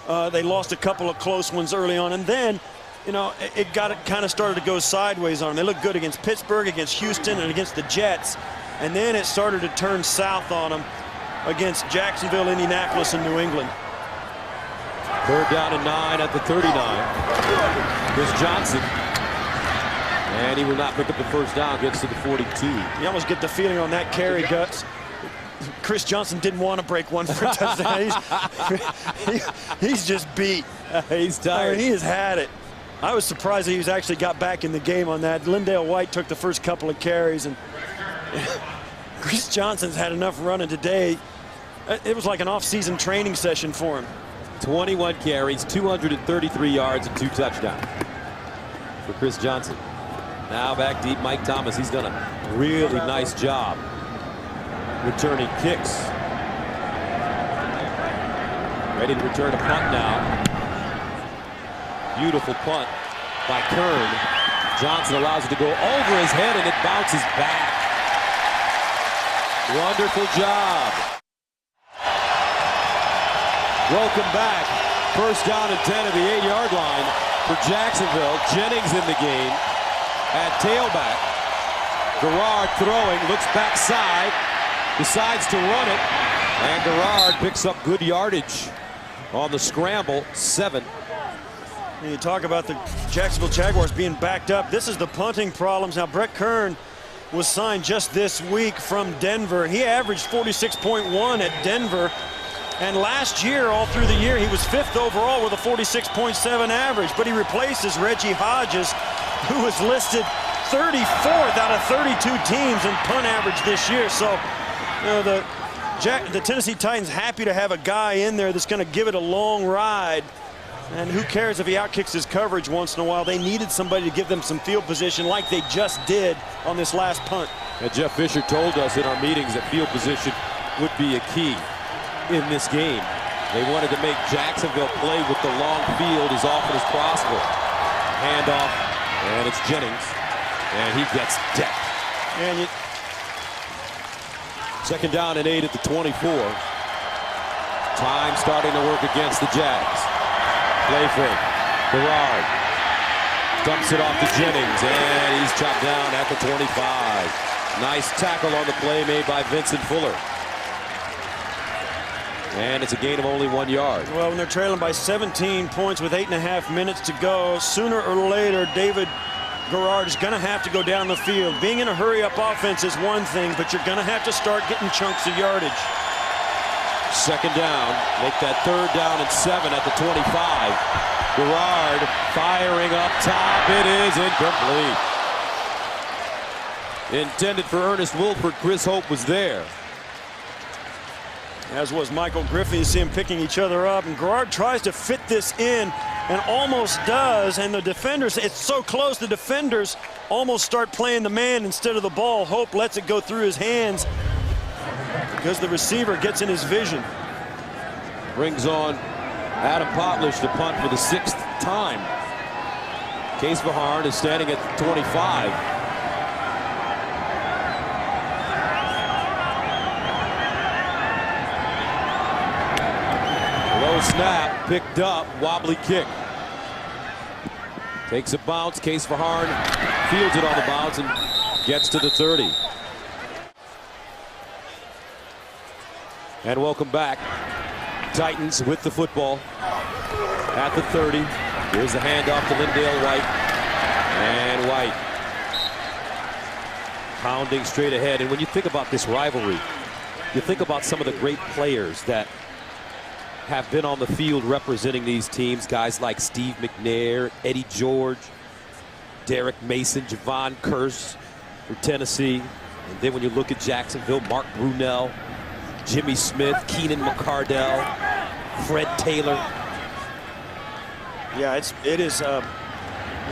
They lost a couple of close ones early on, and then, you know, it kind of started to go sideways on them. They looked good against Pittsburgh, against Houston, and against the Jets, and then it started to turn south on them against Jacksonville, Indianapolis, and New England. Third down and 9 at the 39. Chris Johnson. And he will not pick up the first down, gets to the 42. You almost get the feeling on that carry, Guts. Chris Johnson didn't want to break one for a touchdown. He's just beat. He's tired. I mean, he has had it. I was surprised that he actually got back in the game on that. Lindale White took the first couple of carries, and Chris Johnson's had enough running today. It was like an off-season training session for him. 21 carries, 233 yards, and 2 touchdowns for Chris Johnson. Now back deep, Mike Thomas. He's done a really nice job returning kicks. Ready to return a punt now. Beautiful punt by Kern. Johnson allows it to go over his head, and it bounces back. Wonderful job. Welcome back. First down and 10 at the 8-yard line for Jacksonville. Jennings in the game at tailback. Garrard throwing, looks backside, decides to run it, and Garrard picks up good yardage on the scramble, 7. You talk about the Jacksonville Jaguars being backed up. This is the punting problems. Now, Brett Kern was signed just this week from Denver. He averaged 46.1 at Denver. And last year, all through the year, he was 5th overall with a 46.7 average. But he replaces Reggie Hodges, who was listed 34th out of 32 teams in punt average this year. So, you know, the Tennessee Titans happy to have a guy in there that's going to give it a long ride. And who cares if he outkicks his coverage once in a while? They needed somebody to give them some field position like they just did on this last punt. And Jeff Fisher told us in our meetings that field position would be a key in this game. They wanted to make Jacksonville play with the long field as often as possible. Handoff, and it's Jennings, and he gets decked. And second down and 8 at the 24. Time starting to work against the Jags. Play fake. Garrard dumps it off to Jennings, and he's chopped down at the 25. Nice tackle on the play made by Vincent Fuller. And it's a gain of only 1 yard. Well, when they're trailing by 17 points with 8.5 minutes to go, sooner or later, David Garrard is going to have to go down the field. Being in a hurry-up offense is one thing, but you're going to have to start getting chunks of yardage. Second down. Make that 3rd down and 7 at the 25. Garrard firing up top. It is incomplete. Intended for Ernest Wilford. Chris Hope was there. As was Michael Griffin. You see them picking each other up, and Garrard tries to fit this in and almost does, and the defenders, it's so close, the defenders almost start playing the man instead of the ball. Hope lets it go through his hands because the receiver gets in his vision. Brings on Adam Potlish to punt for the 6th time. Case Vaharn is standing at the 25. Low snap, picked up, wobbly kick. Takes a bounce, Case Vaharn fields it on the bounce and gets to the 30. And welcome back. Titans with the football at the 30. Here's the handoff to Lindale White. And White pounding straight ahead. And when you think about this rivalry, you think about some of the great players that have been on the field representing these teams. Guys like Steve McNair, Eddie George, Derek Mason, Javon Kearse for Tennessee. And then when you look at Jacksonville, Mark Brunell, Jimmy Smith, Keenan McCardell, Fred Taylor. Yeah, it is, you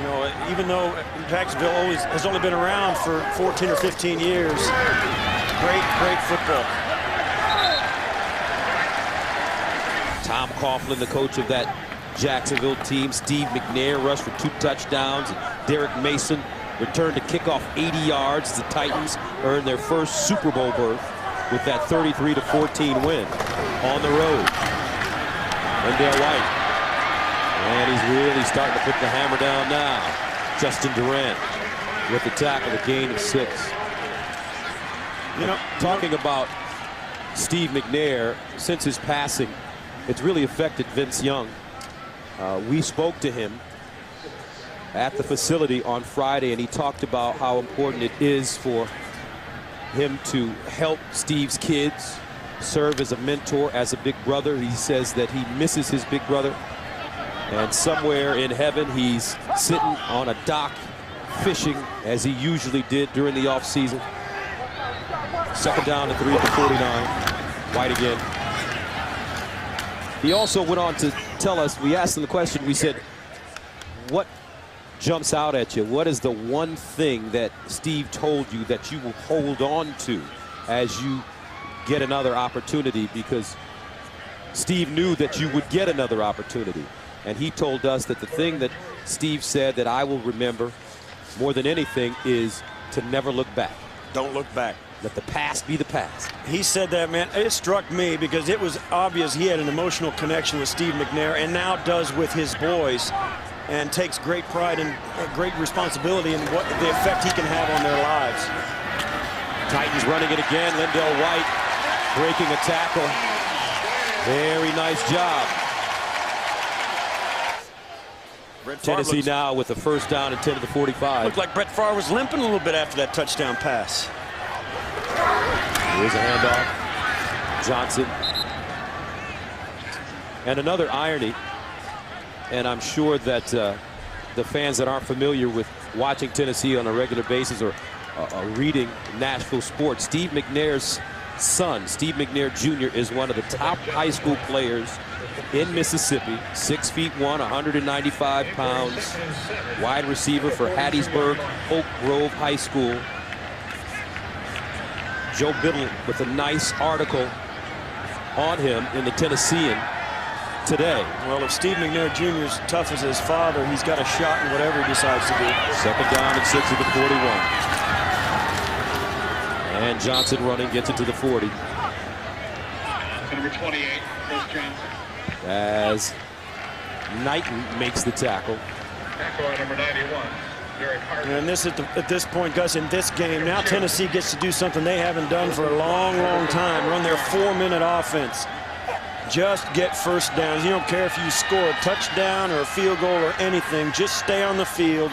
know, even though Jacksonville has only been around for 14 or 15 years, great football. Tom Coughlin, the coach of that Jacksonville team. Steve McNair rushed for 2 touchdowns. Derek Mason returned to kickoff 80 yards. The Titans earned their first Super Bowl berth with that 33-14 win on the road. Lindale White. And he's really starting to put the hammer down now. Justin Durant with the tackle, a gain of 6. You know, talking about Steve McNair, since his passing, it's really affected Vince Young. We spoke to him at the facility on Friday, and he talked about how important it is for him to help Steve's kids, serve as a mentor, as a big brother. He says that he misses his big brother, and somewhere in heaven he's sitting on a dock fishing as he usually did during the offseason. 2nd down and 3 at the 49. White again. He also went on to tell us, we asked him the question, we said, what jumps out at you? What is the one thing that Steve told you that you will hold on to as you get another opportunity? Because Steve knew that you would get another opportunity. And he told us that the thing that Steve said that I will remember more than anything is to never look back. Don't look back. Let the past be the past. He said that, man. It struck me because it was obvious he had an emotional connection with Steve McNair, and now does with his boys, and takes great pride and great responsibility in what the effect he can have on their lives. Titans running it again. Lindale White breaking a tackle. Very nice job. Tennessee now with the 1st down and 10 to the 45. Looked like Brett Favre was limping a little bit after that touchdown pass. Here's a handoff. Johnson. And another irony, and I'm sure that the fans that aren't familiar with watching Tennessee on a regular basis or reading Nashville sports, Steve McNair's son, Steve McNair Jr., is one of the top high school players in Mississippi. 6'1", 195 pounds. Wide receiver for Hattiesburg Oak Grove High School. Joe Biddle with a nice article on him in the Tennessean today. Well, if Steve McNair Jr. is tough as his father, he's got a shot in whatever he decides to do. 2nd down and 6 at the 41. And Johnson running, gets it to the 40. Number 28, Chris Johnson. As Knighton makes the tackle. Tackle number 91. And this at this point, Gus, in this game, now Tennessee gets to do something they haven't done for a long time. Run their 4-minute offense. Just get 1st downs. You don't care if you score a touchdown or a field goal or anything. Just stay on the field.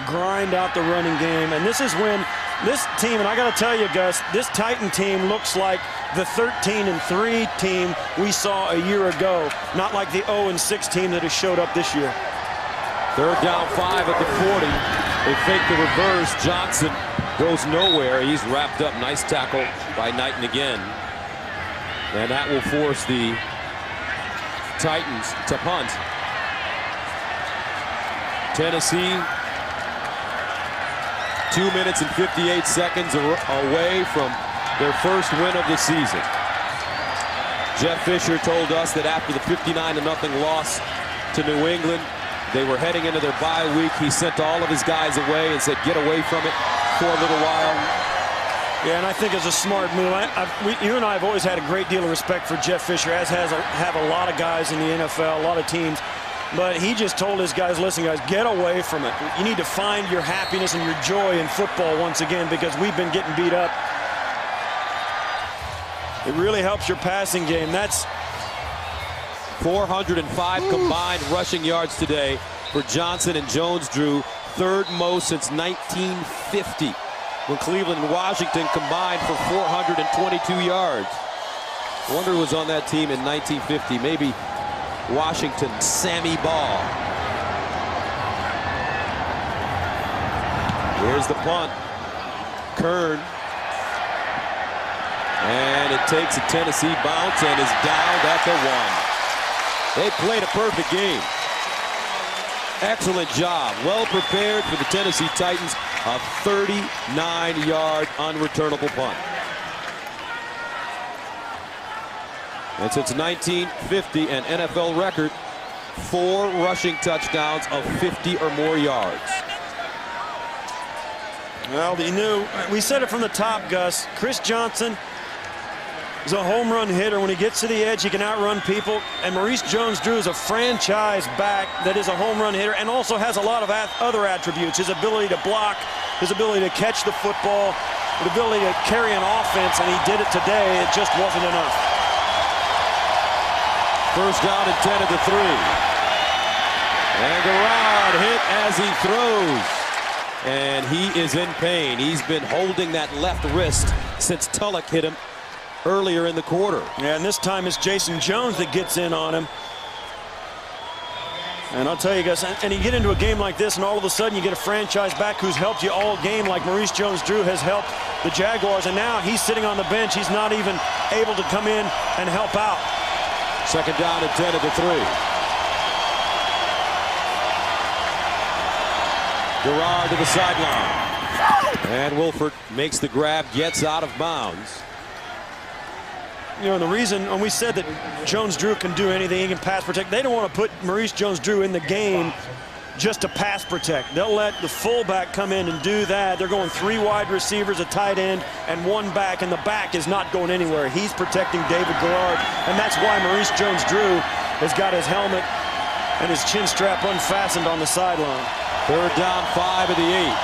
grind out the running game. And this is when this team, and I got to tell you, Gus, this Titan team looks like the 13-3 team we saw a year ago, not like the 0-6 team that has showed up this year. Third down 5 at the 40. They fake the reverse. Johnson goes nowhere. He's wrapped up. Nice tackle by Knighton again. And that will force the Titans to punt. Tennessee 2 minutes and 58 seconds away from their first win of the season. Jeff Fisher told us that after the 59-0 loss to New England, they were heading into their bye week. He sent all of his guys away and said, get away from it for a little while. Yeah, and I think it's a smart move. You and I have always had a great deal of respect for Jeff Fisher, as have a lot of guys in the NFL, a lot of teams. But he just told his guys, listen, guys, get away from it. You need to find your happiness and your joy in football once again, because we've been getting beat up. It really helps your passing game. That's 405 combined rushing yards today for Johnson and Jones-Drew, third most since 1950, when Cleveland and Washington combined for 422 yards. I wonder who was on that team in 1950. Maybe Washington, Sammy Baugh. Here's the punt. Kern. And it takes a Tennessee bounce and is downed at the 1. They played a perfect game. Excellent job. Well prepared for the Tennessee Titans. A 39-yard unreturnable punt. And since 1950, an NFL record, 4 rushing touchdowns of 50 or more yards. Well, you knew, we said it from the top, Gus. Chris Johnson is a home run hitter. When he gets to the edge, he can outrun people. And Maurice Jones-Drew is a franchise back that is a home run hitter and also has a lot of other attributes. His ability to block, his ability to catch the football, the ability to carry an offense, and he did it today. It just wasn't enough. First down and 10 at the 3. And Garrard hit as he throws. And he is in pain. He's been holding that left wrist since Tulloch hit him earlier in the quarter. Yeah, and this time it's Jason Jones that gets in on him. And I'll tell you guys, and you get into a game like this and all of a sudden you get a franchise back who's helped you all game, like Maurice Jones-Drew has helped the Jaguars, and now he's sitting on the bench. He's not even able to come in and help out. Second down and 10 at the 3. Garrard to the sideline. And Wolford makes the grab, gets out of bounds. You know, the reason when we said that Jones-Drew can do anything, he can pass protect, they don't want to put Maurice Jones-Drew in the game just to pass protect. They'll let the fullback come in and do that. They're going 3 wide receivers, a tight end, and 1 back, and the back is not going anywhere. He's protecting David Garrard, and that's why Maurice Jones-Drew has got his helmet and his chin strap unfastened on the sideline. Third down, 5 at the 8.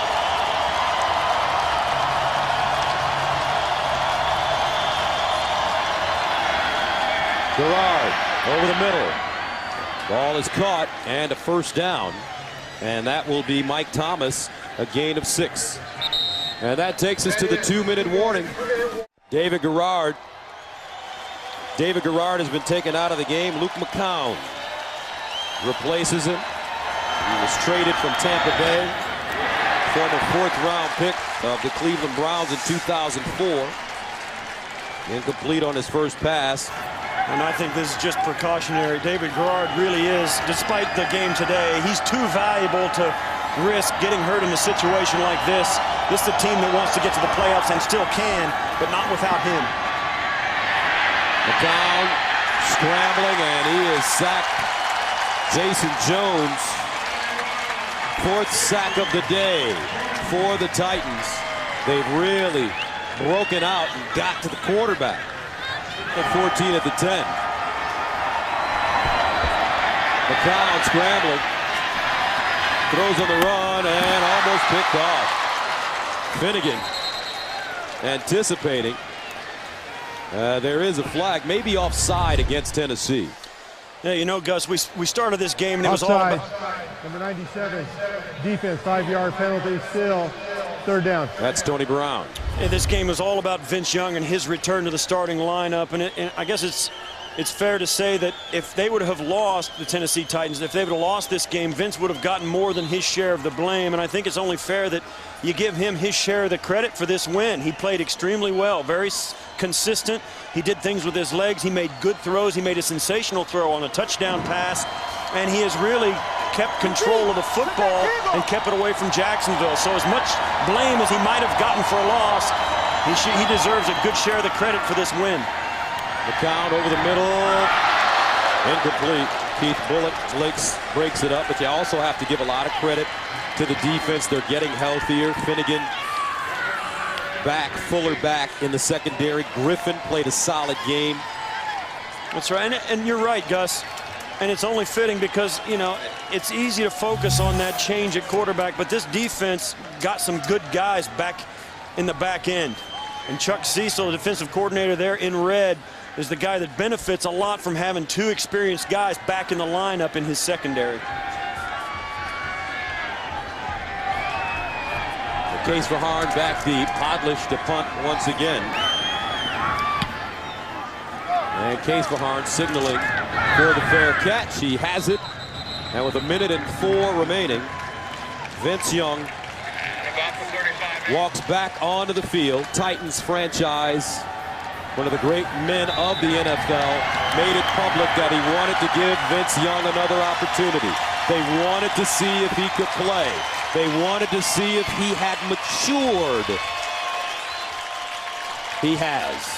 Garrard over the middle. Ball is caught and a first down. And that will be Mike Thomas, a gain of 6. And that takes us to the 2-minute warning. David Garrard. David Garrard has been taken out of the game. Luke McCown replaces him. He was traded from Tampa Bay. Former 4th-round pick of the Cleveland Browns in 2004. Incomplete on his first pass. And I think this is just precautionary. David Garrard really is, despite the game today, he's too valuable to risk getting hurt in a situation like this. This is a team that wants to get to the playoffs and still can, but not without him. McCown scrambling, and he is sacked. Jason Jones, 4th sack of the day for the Titans. They've really broken out and got to the quarterback. At 14 at the 10. McCown scrambling. Throws on the run and almost picked off. Finnegan anticipating. There is a flag, maybe offside against Tennessee. Yeah, you know, Gus, we started this game and it was all Offside. about... Number 97, defense, 5-yard penalty, still 3rd down. That's Tony Brown. And this game is all about Vince Young and his return to the starting lineup. And I guess it's fair to say that if they would have lost, the Tennessee Titans, if they would have lost this game, Vince would have gotten more than his share of the blame. And I think it's only fair that you give him his share of the credit for this win. He played extremely well, very consistent. He did things with his legs. He made good throws. He made a sensational throw on a touchdown pass. And he has really kept control of the football and kept it away from Jacksonville. So as much blame as he might have gotten for a loss, he deserves a good share of the credit for this win. The count over the middle, incomplete. Keith Bullock breaks it up, but you also have to give a lot of credit to the defense. They're getting healthier. Finnegan back, Fuller back in the secondary. Griffin played a solid game. That's right, and you're right, Gus. And it's only fitting because, you know, it's easy to focus on that change at quarterback, but this defense got some good guys back in the back end. And Chuck Cecil, the defensive coordinator there in red, is the guy that benefits a lot from having 2 experienced guys back in the lineup in his secondary. The case for Harn back deep. Podlish to punt once again. And Case for Harn signaling for the fair catch. He has it. And with 1:04 remaining, Vince Young walks back onto the field. Titans franchise, one of the great men of the NFL, made it public that he wanted to give Vince Young another opportunity. They wanted to see if he could play. They wanted to see if he had matured. He has.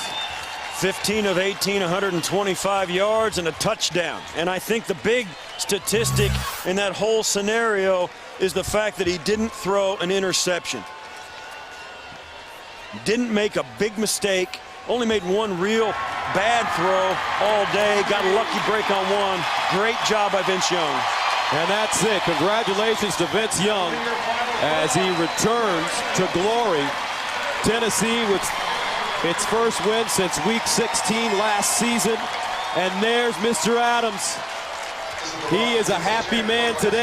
15 of 18, 125 yards and a touchdown. And I think the big statistic in that whole scenario is the fact that he didn't throw an interception. Didn't make a big mistake. Only made one real bad throw all day. Got a lucky break on one. Great job by Vince Young. And that's it. Congratulations to Vince Young as he returns to glory. Tennessee with its first win since week 16 last season. And there's Mr. Adams. He is a happy man today.